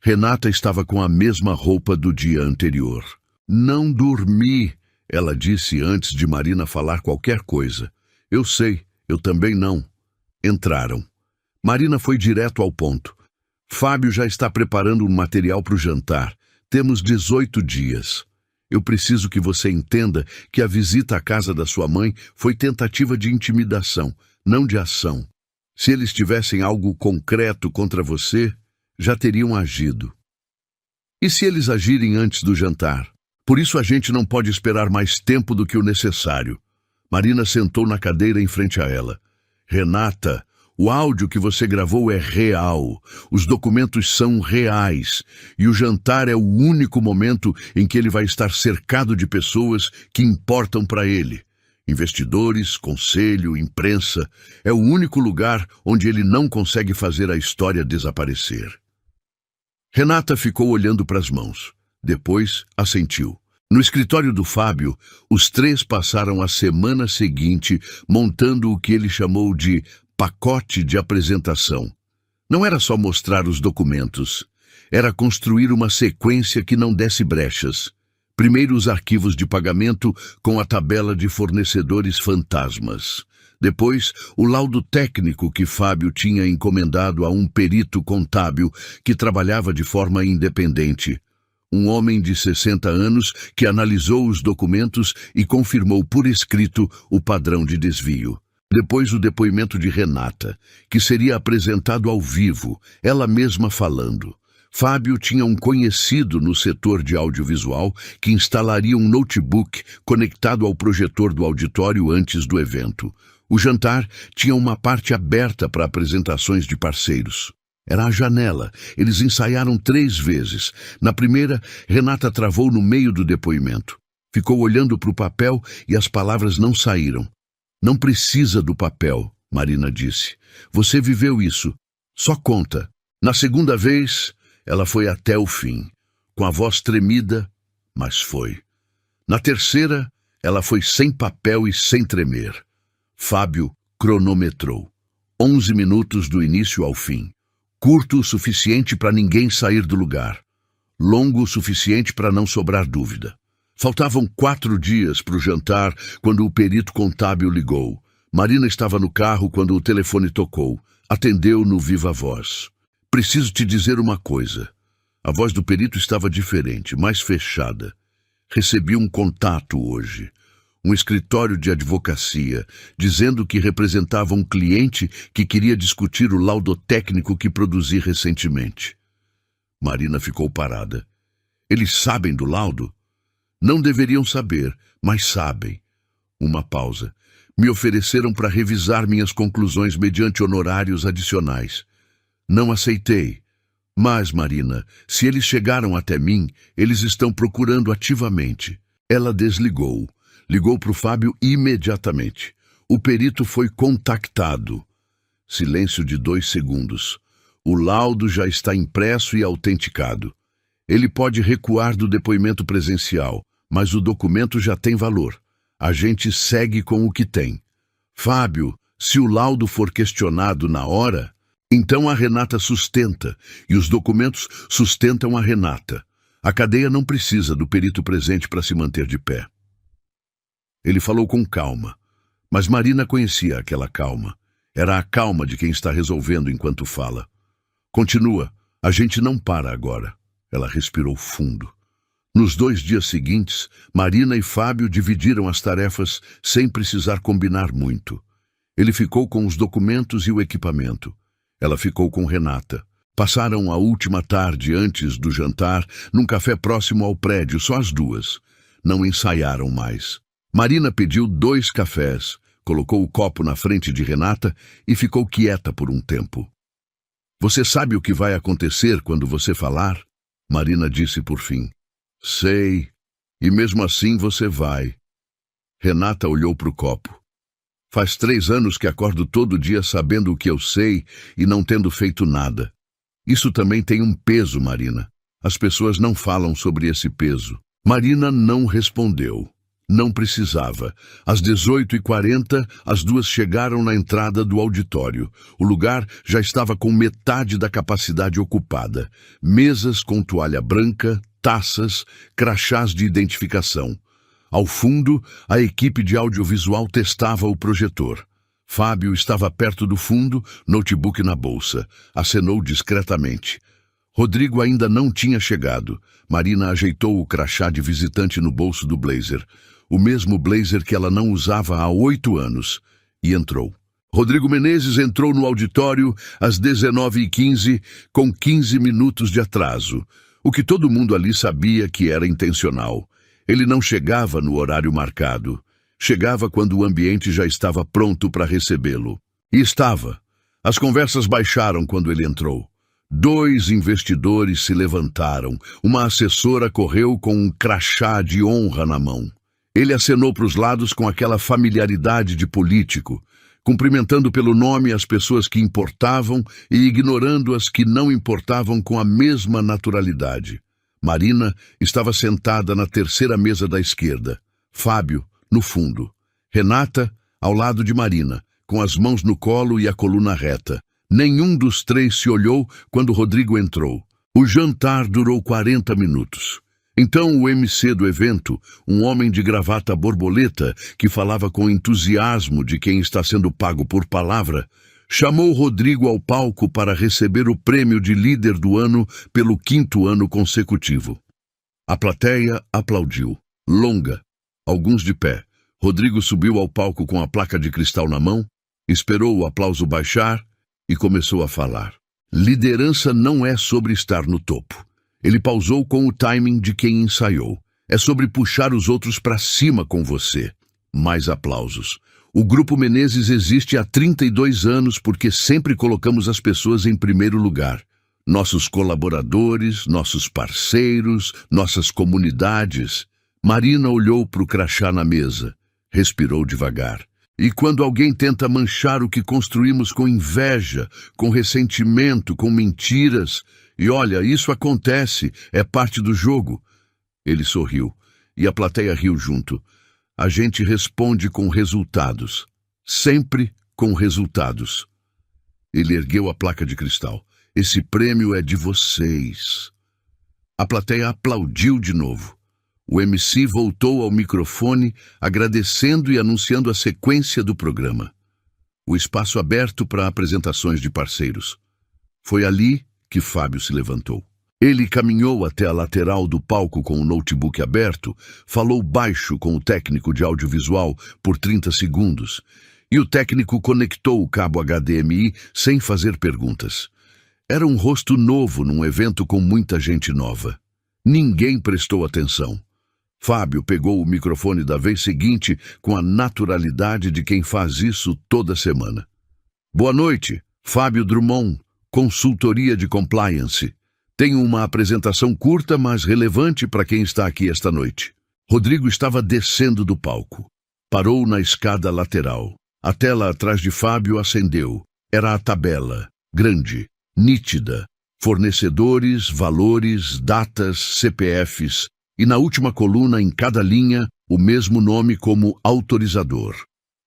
Renata estava com a mesma roupa do dia anterior. Não dormi, ela disse antes de Marina falar qualquer coisa. Eu sei, eu também não. Entraram. Marina foi direto ao ponto. Fábio já está preparando um material para o jantar. Temos 18 dias. Eu preciso que você entenda que a visita à casa da sua mãe foi tentativa de intimidação, não de ação. Se eles tivessem algo concreto contra você, já teriam agido. E se eles agirem antes do jantar? Por isso a gente não pode esperar mais tempo do que o necessário. Marina sentou na cadeira em frente a ela. Renata, o áudio que você gravou é real. Os documentos são reais. E o jantar é o único momento em que ele vai estar cercado de pessoas que importam para ele. Investidores, conselho, imprensa. É o único lugar onde ele não consegue fazer a história desaparecer. Renata ficou olhando para as mãos. Depois, assentiu. No escritório do Fábio, os 3 passaram a semana seguinte montando o que ele chamou de pacote de apresentação. Não era só mostrar os documentos, era construir uma sequência que não desse brechas. Primeiro os arquivos de pagamento com a tabela de fornecedores fantasmas. Depois, o laudo técnico que Fábio tinha encomendado a um perito contábil que trabalhava de forma independente. Um homem de 60 anos que analisou os documentos e confirmou por escrito o padrão de desvio. Depois o depoimento de Renata, que seria apresentado ao vivo, ela mesma falando. Fábio tinha um conhecido no setor de audiovisual que instalaria um notebook conectado ao projetor do auditório antes do evento. O jantar tinha uma parte aberta para apresentações de parceiros. Era a janela. Eles ensaiaram 3 vezes. Na primeira, Renata travou no meio do depoimento. Ficou olhando para o papel e as palavras não saíram. Não precisa do papel, Marina disse. Você viveu isso. Só conta. Na segunda vez, ela foi até o fim, com a voz tremida, mas foi. Na terceira, ela foi sem papel e sem tremer. Fábio cronometrou. 11 minutos do início ao fim. Curto o suficiente para ninguém sair do lugar. Longo o suficiente para não sobrar dúvida. Faltavam 4 dias para o jantar quando o perito contábil ligou. Marina estava no carro quando o telefone tocou. Atendeu no viva voz. Preciso te dizer uma coisa. A voz do perito estava diferente, mais fechada. Recebi um contato hoje. Um escritório de advocacia, dizendo que representava um cliente que queria discutir o laudo técnico que produzi recentemente. Marina ficou parada. Eles sabem do laudo? Não deveriam saber, mas sabem. Uma pausa. Me ofereceram para revisar minhas conclusões mediante honorários adicionais. Não aceitei. Mas, Marina, se eles chegaram até mim, eles estão procurando ativamente. Ela desligou. Ligou para o Fábio imediatamente. O perito foi contactado. Silêncio de 2 segundos. O laudo já está impresso e autenticado. Ele pode recuar do depoimento presencial, mas o documento já tem valor. A gente segue com o que tem. Fábio, se o laudo for questionado na hora, então a Renata sustenta, e os documentos sustentam a Renata. A cadeia não precisa do perito presente para se manter de pé. Ele falou com calma, mas Marina conhecia aquela calma. Era a calma de quem está resolvendo enquanto fala. Continua, a gente não para agora. Ela respirou fundo. Nos 2 dias seguintes, Marina e Fábio dividiram as tarefas sem precisar combinar muito. Ele ficou com os documentos e o equipamento. Ela ficou com Renata. Passaram a última tarde antes do jantar num café próximo ao prédio, só as 2. Não ensaiaram mais. Marina pediu 2 cafés, colocou o copo na frente de Renata e ficou quieta por um tempo. Você sabe o que vai acontecer quando você falar? Marina disse por fim. Sei, e mesmo assim você vai. Renata olhou para o copo. Faz 3 anos que acordo todo dia sabendo o que eu sei e não tendo feito nada. Isso também tem um peso, Marina. As pessoas não falam sobre esse peso. Marina não respondeu. Não precisava. Às 18h40, as 2 chegaram na entrada do auditório. O lugar já estava com metade da capacidade ocupada. Mesas com toalha branca, taças, crachás de identificação. Ao fundo, a equipe de audiovisual testava o projetor. Fábio estava perto do fundo, notebook na bolsa. Acenou discretamente. Rodrigo ainda não tinha chegado. Marina ajeitou o crachá de visitante no bolso do blazer. O mesmo blazer que ela não usava há 8 anos, e entrou. Rodrigo Menezes entrou no auditório às 19h15, com 15 minutos de atraso, o que todo mundo ali sabia que era intencional. Ele não chegava no horário marcado. Chegava quando o ambiente já estava pronto para recebê-lo. E estava. As conversas baixaram quando ele entrou. 2 investidores se levantaram. Uma assessora correu com um crachá de honra na mão. Ele acenou para os lados com aquela familiaridade de político, cumprimentando pelo nome as pessoas que importavam e ignorando as que não importavam com a mesma naturalidade. Marina estava sentada na 3ª mesa da esquerda. Fábio, no fundo. Renata, ao lado de Marina, com as mãos no colo e a coluna reta. Nenhum dos 3 se olhou quando Rodrigo entrou. O jantar durou 40 minutos. Então o MC do evento, um homem de gravata borboleta que falava com entusiasmo de quem está sendo pago por palavra, chamou Rodrigo ao palco para receber o prêmio de líder do ano pelo 5º ano consecutivo. A plateia aplaudiu. Longa. Alguns de pé. Rodrigo subiu ao palco com a placa de cristal na mão, esperou o aplauso baixar e começou a falar. Liderança não é sobre estar no topo. Ele pausou com o timing de quem ensaiou. É sobre puxar os outros para cima com você. Mais aplausos. O Grupo Menezes existe há 32 anos porque sempre colocamos as pessoas em primeiro lugar. Nossos colaboradores, nossos parceiros, nossas comunidades. Marina olhou para o crachá na mesa. Respirou devagar. E quando alguém tenta manchar o que construímos com inveja, com ressentimento, com mentiras... E olha, isso acontece, é parte do jogo. Ele sorriu, e a plateia riu junto. A gente responde com resultados. Sempre com resultados. Ele ergueu a placa de cristal. Esse prêmio é de vocês. A plateia aplaudiu de novo. O MC voltou ao microfone, agradecendo e anunciando a sequência do programa. O espaço aberto para apresentações de parceiros. Foi ali que Fábio se levantou. Ele caminhou até a lateral do palco com o notebook aberto, falou baixo com o técnico de audiovisual por 30 segundos, e o técnico conectou o cabo HDMI sem fazer perguntas. Era um rosto novo num evento com muita gente nova. Ninguém prestou atenção. Fábio pegou o microfone da vez seguinte com a naturalidade de quem faz isso toda semana. Boa noite, Fábio Drummond, consultoria de compliance. Tenho uma apresentação curta, mas relevante para quem está aqui esta noite. Rodrigo estava descendo do palco. Parou na escada lateral. A tela atrás de Fábio acendeu. Era a tabela, grande, nítida. Fornecedores, valores, datas, CPFs. E na última coluna, em cada linha, o mesmo nome como autorizador.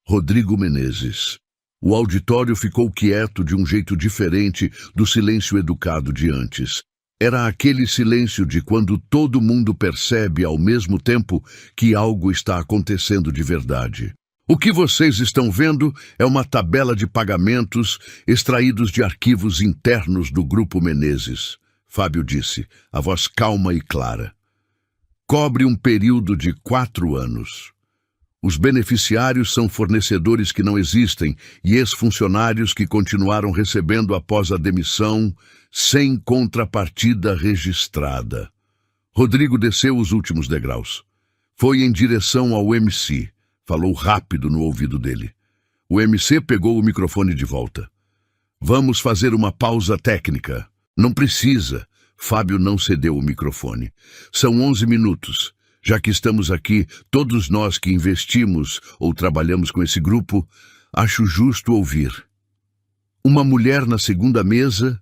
Rodrigo Menezes. O auditório ficou quieto de um jeito diferente do silêncio educado de antes. Era aquele silêncio de quando todo mundo percebe ao mesmo tempo que algo está acontecendo de verdade. O que vocês estão vendo é uma tabela de pagamentos extraídos de arquivos internos do Grupo Menezes, Fábio disse, a voz calma e clara. Cobre um período de 4 anos. Os beneficiários são fornecedores que não existem e ex-funcionários que continuaram recebendo após a demissão sem contrapartida registrada. Rodrigo desceu os últimos degraus. Foi em direção ao MC. Falou rápido no ouvido dele. O MC pegou o microfone de volta. Vamos fazer uma pausa técnica. Não precisa. Fábio não cedeu o microfone. São 11 minutos. Já que estamos aqui, todos nós que investimos ou trabalhamos com esse grupo, acho justo ouvir. Uma mulher na segunda mesa,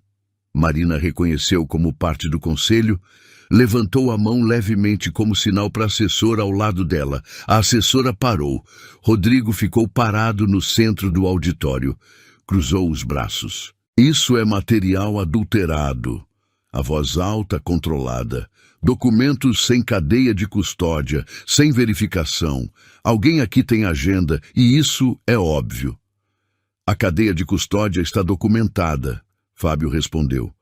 Marina reconheceu como parte do conselho, levantou a mão levemente como sinal para a assessora ao lado dela. A assessora parou. Rodrigo ficou parado no centro do auditório. Cruzou os braços. Isso é material adulterado. A voz alta, controlada. Documentos sem cadeia de custódia, sem verificação. Alguém aqui tem agenda, e isso é óbvio. A cadeia de custódia está documentada, Fábio respondeu.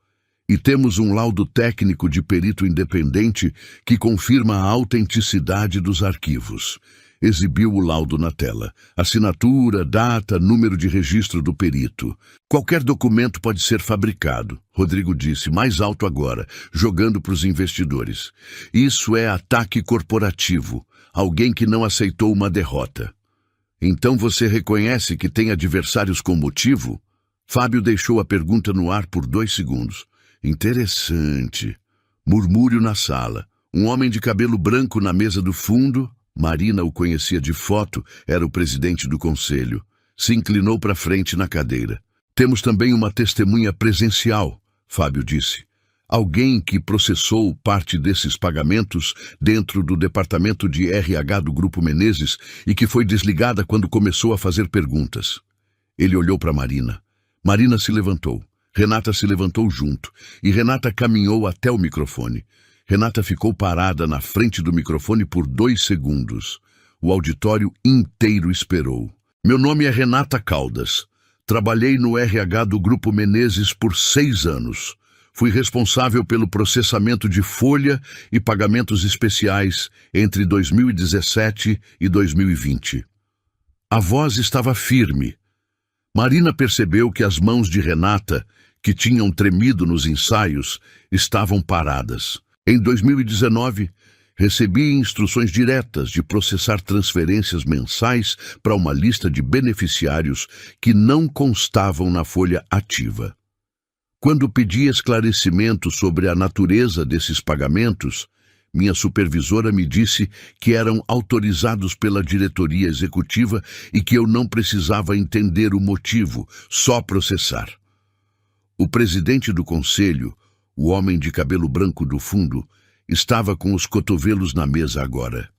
E temos um laudo técnico de perito independente que confirma a autenticidade dos arquivos. Exibiu o laudo na tela. Assinatura, data, número de registro do perito. Qualquer documento pode ser fabricado, Rodrigo disse, mais alto agora, jogando para os investidores. Isso é ataque corporativo. Alguém que não aceitou uma derrota. Então você reconhece que tem adversários com motivo? Fábio deixou a pergunta no ar por 2 segundos. Interessante. Murmúrio na sala. Um homem de cabelo branco na mesa do fundo... Marina o conhecia de foto, era o presidente do conselho. Se inclinou para frente na cadeira. Temos também uma testemunha presencial, Fábio disse. Alguém que processou parte desses pagamentos dentro do departamento de RH do Grupo Menezes e que foi desligada quando começou a fazer perguntas. Ele olhou para Marina. Marina se levantou. Renata se levantou junto e Renata caminhou até o microfone. Renata ficou parada na frente do microfone por 2 segundos. O auditório inteiro esperou. Meu nome é Renata Caldas. Trabalhei no RH do Grupo Menezes por 6 anos. Fui responsável pelo processamento de folha e pagamentos especiais entre 2017 e 2020. A voz estava firme. Marina percebeu que as mãos de Renata, que tinham tremido nos ensaios, estavam paradas. Em 2019, recebi instruções diretas de processar transferências mensais para uma lista de beneficiários que não constavam na folha ativa. Quando pedi esclarecimento sobre a natureza desses pagamentos, minha supervisora me disse que eram autorizados pela diretoria executiva e que eu não precisava entender o motivo, só processar. O presidente do conselho, o homem de cabelo branco do fundo, estava com os cotovelos na mesa agora.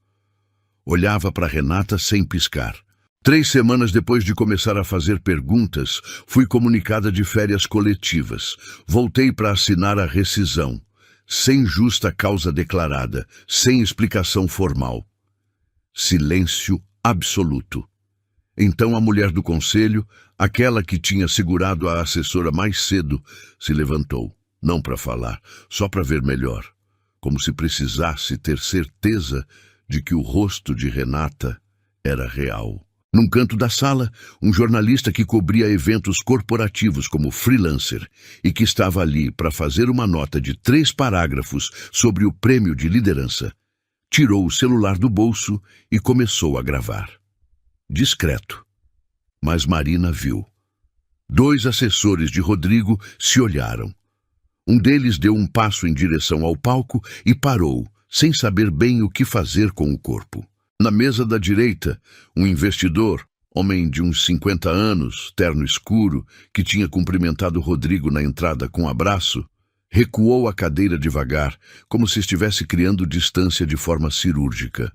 Olhava para Renata sem piscar. 3 semanas depois de começar a fazer perguntas, fui comunicada de férias coletivas. Voltei para assinar a rescisão, sem justa causa declarada, sem explicação formal. Silêncio absoluto. Então a mulher do conselho, aquela que tinha segurado a assessora mais cedo, se levantou, não para falar, só para ver melhor, como se precisasse ter certeza de que o rosto de Renata era real. Num canto da sala, um jornalista que cobria eventos corporativos como freelancer e que estava ali para fazer uma nota de 3 parágrafos sobre o prêmio de liderança, tirou o celular do bolso e começou a gravar. Discreto. Mas Marina viu. 2 assessores de Rodrigo se olharam. Um deles deu um passo em direção ao palco e parou, sem saber bem o que fazer com o corpo. Na mesa da direita, um investidor, homem de uns 50 anos, terno escuro, que tinha cumprimentado Rodrigo na entrada com um abraço, recuou a cadeira devagar, como se estivesse criando distância de forma cirúrgica.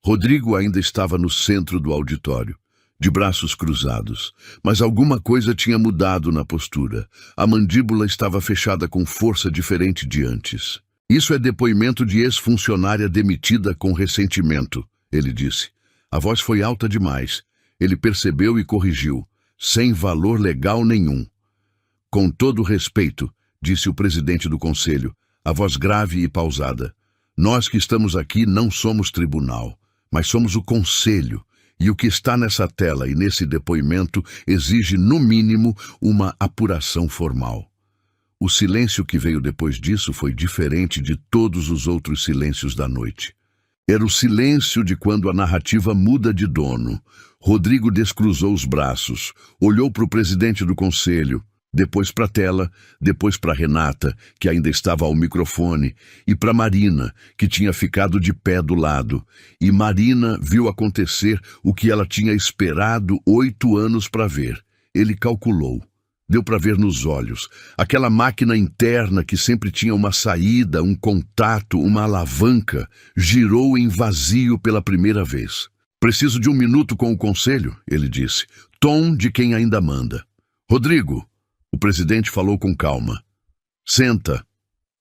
Rodrigo ainda estava no centro do auditório, de braços cruzados, mas alguma coisa tinha mudado na postura. A mandíbula estava fechada com força diferente de antes. Isso é depoimento de ex-funcionária demitida com ressentimento, ele disse. A voz foi alta demais. Ele percebeu e corrigiu, sem valor legal nenhum. Com todo respeito, disse o presidente do conselho, a voz grave e pausada. Nós que estamos aqui não somos tribunal, mas somos o conselho, e o que está nessa tela e nesse depoimento exige, no mínimo, uma apuração formal. O silêncio que veio depois disso foi diferente de todos os outros silêncios da noite. Era o silêncio de quando a narrativa muda de dono. Rodrigo descruzou os braços, olhou para o presidente do conselho, depois para a tela, depois para Renata, que ainda estava ao microfone, e para Marina, que tinha ficado de pé do lado. E Marina viu acontecer o que ela tinha esperado 8 anos para ver. Ele calculou. Deu para ver nos olhos. Aquela máquina interna que sempre tinha uma saída, um contato, uma alavanca, girou em vazio pela primeira vez. Preciso de 1 minuto com o conselho, ele disse. Tom de quem ainda manda. Rodrigo, o presidente falou com calma. Senta.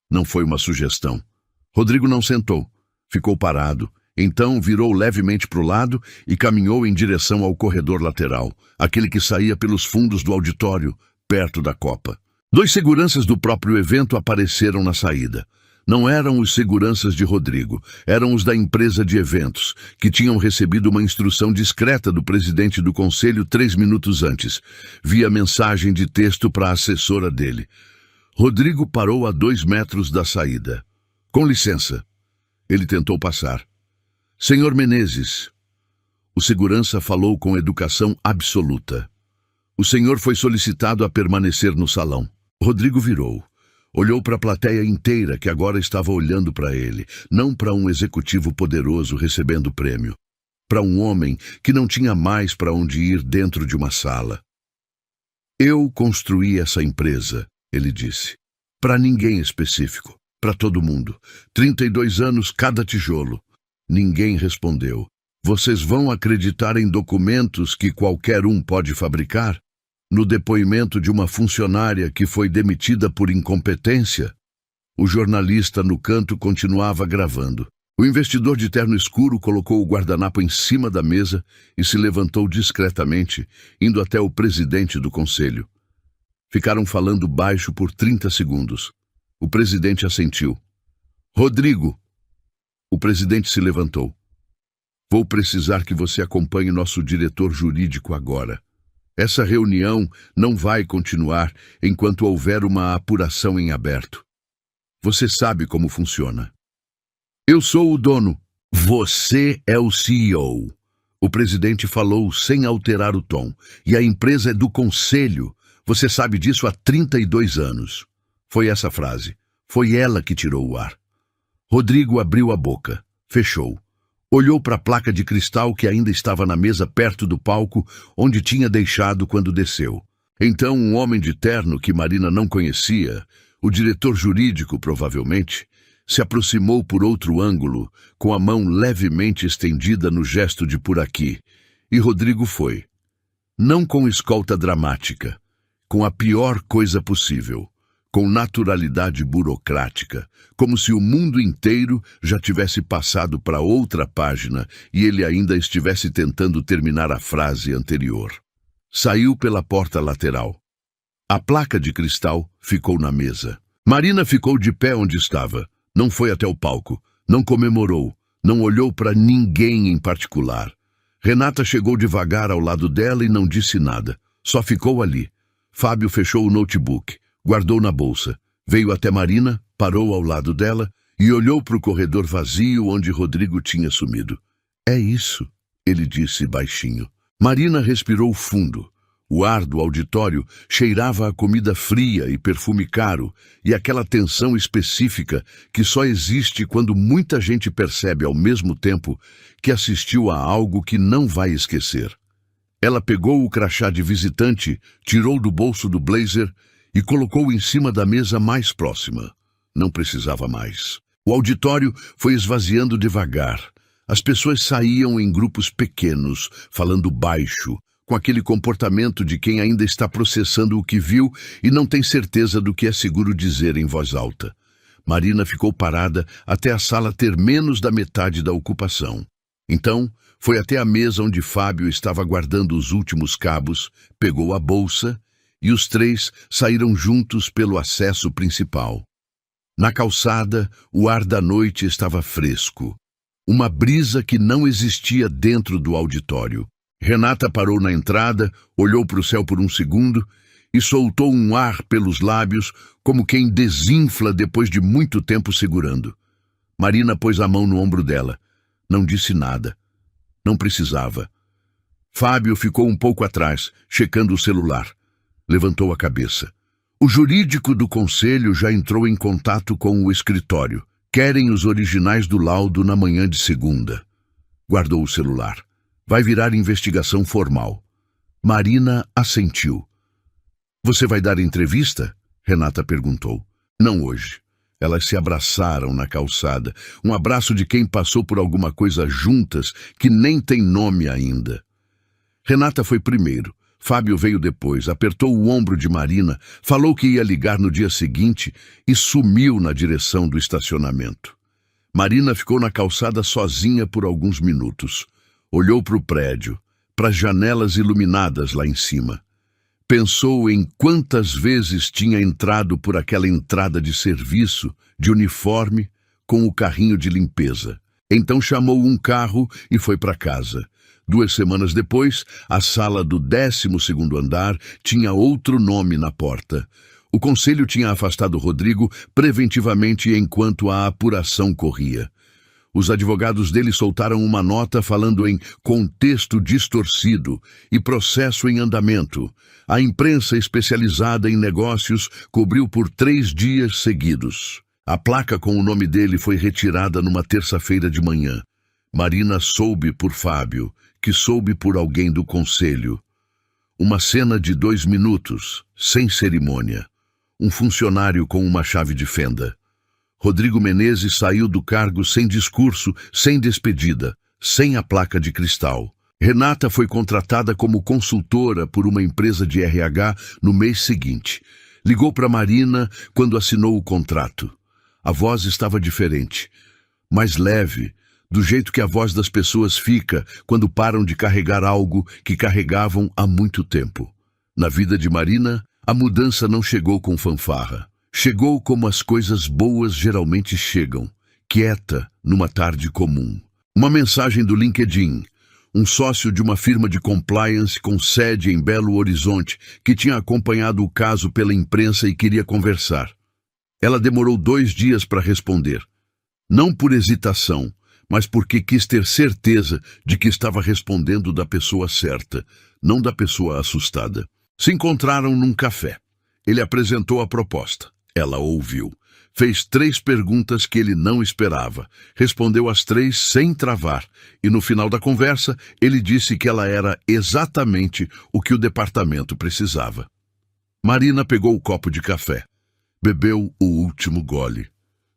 Não foi uma sugestão. Rodrigo não sentou. Ficou parado. Então virou levemente para o lado e caminhou em direção ao corredor lateral, aquele que saía pelos fundos do auditório, perto da copa. 2 seguranças do próprio evento apareceram na saída. Não eram os seguranças de Rodrigo, eram os da empresa de eventos, que tinham recebido uma instrução discreta do presidente do conselho 3 minutos antes, via mensagem de texto para a assessora dele. Rodrigo parou a 2 metros da saída. Com licença. Ele tentou passar. Senhor Menezes. O segurança falou com educação absoluta. O senhor foi solicitado a permanecer no salão. Rodrigo virou. Olhou para a plateia inteira que agora estava olhando para ele, não para um executivo poderoso recebendo prêmio, para um homem que não tinha mais para onde ir dentro de uma sala. Eu construí essa empresa, ele disse. Para ninguém específico, para todo mundo. 32 anos cada tijolo. Ninguém respondeu. Vocês vão acreditar em documentos que qualquer um pode fabricar? No depoimento de uma funcionária que foi demitida por incompetência? O jornalista no canto continuava gravando. O investidor de terno escuro colocou o guardanapo em cima da mesa e se levantou discretamente, indo até o presidente do conselho. Ficaram falando baixo por 30 segundos. O presidente assentiu. Rodrigo! O presidente se levantou. Vou precisar que você acompanhe nosso diretor jurídico agora. Essa reunião não vai continuar enquanto houver uma apuração em aberto. Você sabe como funciona. Eu sou o dono. Você é o CEO. O presidente falou sem alterar o tom. E a empresa é do conselho. Você sabe disso há 32 anos. Foi essa frase. Foi ela que tirou o ar. Rodrigo abriu a boca. Fechou. Olhou para a placa de cristal que ainda estava na mesa perto do palco, onde tinha deixado quando desceu. Então um homem de terno que Marina não conhecia, o diretor jurídico provavelmente, se aproximou por outro ângulo, com a mão levemente estendida no gesto de por aqui. E Rodrigo foi. Não com escolta dramática, com a pior coisa possível, com naturalidade burocrática, como se o mundo inteiro já tivesse passado para outra página e ele ainda estivesse tentando terminar a frase anterior. Saiu pela porta lateral. A placa de cristal ficou na mesa. Marina ficou de pé onde estava. Não foi até o palco. Não comemorou. Não olhou para ninguém em particular. Renata chegou devagar ao lado dela e não disse nada. Só ficou ali. Fábio fechou o notebook. Guardou na bolsa. Veio até Marina, parou ao lado dela e olhou para o corredor vazio onde Rodrigo tinha sumido. É isso, ele disse baixinho. Marina respirou fundo. O ar do auditório cheirava a comida fria e perfume caro e aquela tensão específica que só existe quando muita gente percebe ao mesmo tempo que assistiu a algo que não vai esquecer. Ela pegou o crachá de visitante, tirou do bolso do blazer e colocou em cima da mesa mais próxima. Não precisava mais. O auditório foi esvaziando devagar. As pessoas saíam em grupos pequenos, falando baixo, com aquele comportamento de quem ainda está processando o que viu e não tem certeza do que é seguro dizer em voz alta. Marina ficou parada até a sala ter menos da metade da ocupação. Então, foi até a mesa onde Fábio estava guardando os últimos cabos, pegou a bolsa e os três saíram juntos pelo acesso principal. Na calçada, o ar da noite estava fresco. Uma brisa que não existia dentro do auditório. Renata parou na entrada, olhou para o céu por um segundo e soltou um ar pelos lábios, como quem desinfla depois de muito tempo segurando. Marina pôs a mão no ombro dela. Não disse nada. Não precisava. Fábio ficou um pouco atrás, checando o celular. Levantou a cabeça. O jurídico do conselho já entrou em contato com o escritório. Querem os originais do laudo na manhã de segunda. Guardou o celular. Vai virar investigação formal. Marina assentiu. Você vai dar entrevista? Renata perguntou. Não hoje. Elas se abraçaram na calçada. Um abraço de quem passou por alguma coisa juntas que nem tem nome ainda. Renata foi primeiro. Fábio veio depois, apertou o ombro de Marina, falou que ia ligar no dia seguinte e sumiu na direção do estacionamento. Marina ficou na calçada sozinha por alguns minutos. Olhou para o prédio, para as janelas iluminadas lá em cima. Pensou em quantas vezes tinha entrado por aquela entrada de serviço, de uniforme, com o carrinho de limpeza. Então chamou um carro e foi para casa. 2 semanas depois, a sala do 12º andar tinha outro nome na porta. O conselho tinha afastado Rodrigo preventivamente enquanto a apuração corria. Os advogados dele soltaram uma nota falando em contexto distorcido e processo em andamento. A imprensa especializada em negócios cobriu por 3 dias seguidos. A placa com o nome dele foi retirada numa terça-feira de manhã. Marina soube por Fábio, que soube por alguém do conselho. Uma cena de 2 minutos, sem cerimônia. Um funcionário com uma chave de fenda. Rodrigo Menezes saiu do cargo sem discurso, sem despedida, sem a placa de cristal. Renata foi contratada como consultora por uma empresa de RH no mês seguinte. Ligou para Marina quando assinou o contrato. A voz estava diferente, mais leve, do jeito que a voz das pessoas fica quando param de carregar algo que carregavam há muito tempo. Na vida de Marina, a mudança não chegou com fanfarra. Chegou como as coisas boas geralmente chegam, quieta, numa tarde comum. Uma mensagem do LinkedIn, um sócio de uma firma de compliance com sede em Belo Horizonte, que tinha acompanhado o caso pela imprensa e queria conversar. Ela demorou 2 dias para responder. Não por hesitação, mas porque quis ter certeza de que estava respondendo da pessoa certa, não da pessoa assustada. Se encontraram num café. Ele apresentou a proposta. Ela ouviu. Fez 3 perguntas que ele não esperava. Respondeu as 3 sem travar. E no final da conversa, ele disse que ela era exatamente o que o departamento precisava. Marina pegou o copo de café. Bebeu o último gole.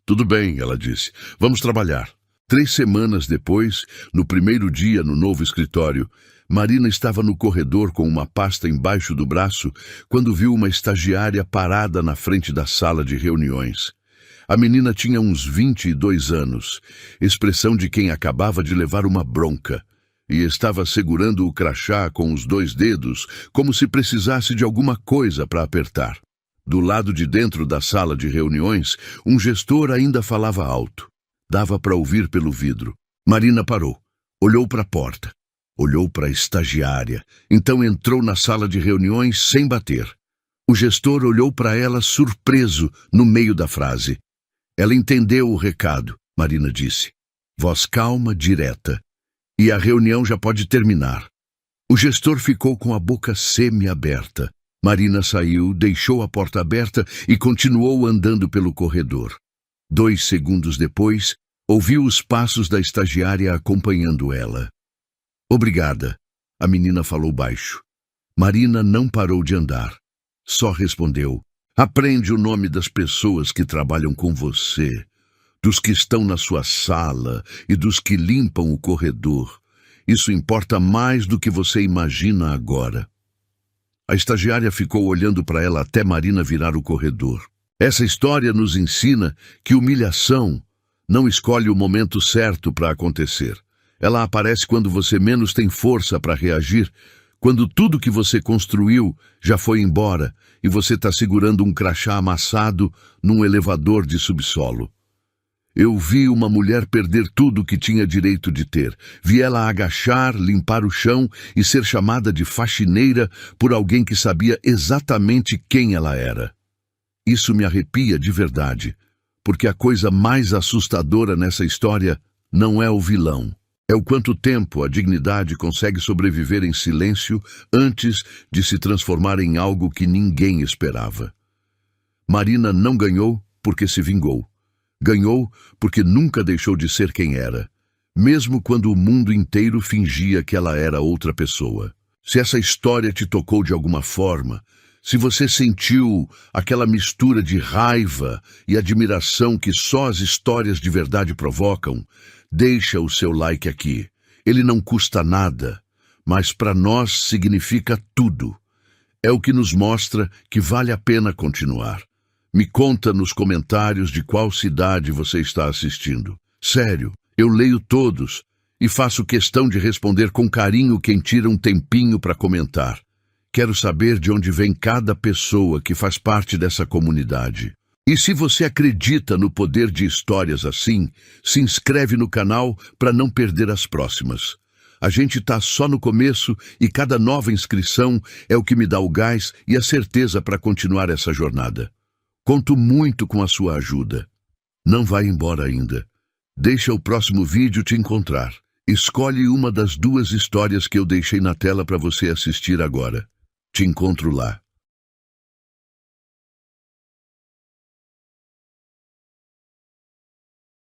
Tudo bem, ela disse. Vamos trabalhar. 3 semanas depois, no primeiro dia no novo escritório, Marina estava no corredor com uma pasta embaixo do braço quando viu uma estagiária parada na frente da sala de reuniões. A menina tinha uns 22 anos, expressão de quem acabava de levar uma bronca, e estava segurando o crachá com os 2 dedos, como se precisasse de alguma coisa para apertar. Do lado de dentro da sala de reuniões, um gestor ainda falava alto. Dava para ouvir pelo vidro. Marina parou, olhou para a porta, olhou para a estagiária, então entrou na sala de reuniões sem bater. O gestor olhou para ela surpreso no meio da frase. Ela entendeu o recado, Marina disse. Voz calma, direta. E a reunião já pode terminar. O gestor ficou com a boca semi-aberta. Marina saiu, deixou a porta aberta e continuou andando pelo corredor. 2 segundos depois, ouviu os passos da estagiária acompanhando ela. Obrigada, a menina falou baixo. Marina não parou de andar. Só respondeu. Aprende o nome das pessoas que trabalham com você, dos que estão na sua sala e dos que limpam o corredor. Isso importa mais do que você imagina agora. A estagiária ficou olhando para ela até Marina virar o corredor. Essa história nos ensina que humilhação não escolhe o momento certo para acontecer. Ela aparece quando você menos tem força para reagir, quando tudo que você construiu já foi embora e você está segurando um crachá amassado num elevador de subsolo. Eu vi uma mulher perder tudo que tinha direito de ter. Vi ela agachar, limpar o chão e ser chamada de faxineira por alguém que sabia exatamente quem ela era. Isso me arrepia de verdade, porque a coisa mais assustadora nessa história não é o vilão. É o quanto tempo a dignidade consegue sobreviver em silêncio antes de se transformar em algo que ninguém esperava. Marina não ganhou porque se vingou. Ganhou porque nunca deixou de ser quem era, mesmo quando o mundo inteiro fingia que ela era outra pessoa. Se essa história te tocou de alguma forma, se você sentiu aquela mistura de raiva e admiração que só as histórias de verdade provocam, deixa o seu like aqui. Ele não custa nada, mas para nós significa tudo. É o que nos mostra que vale a pena continuar. Me conta nos comentários de qual cidade você está assistindo. Sério, eu leio todos e faço questão de responder com carinho quem tira um tempinho para comentar. Quero saber de onde vem cada pessoa que faz parte dessa comunidade. E se você acredita no poder de histórias assim, se inscreve no canal para não perder as próximas. A gente está só no começo e cada nova inscrição é o que me dá o gás e a certeza para continuar essa jornada. Conto muito com a sua ajuda. Não vai embora ainda. Deixa o próximo vídeo te encontrar. Escolhe uma das 2 histórias que eu deixei na tela para você assistir agora. Te encontro lá.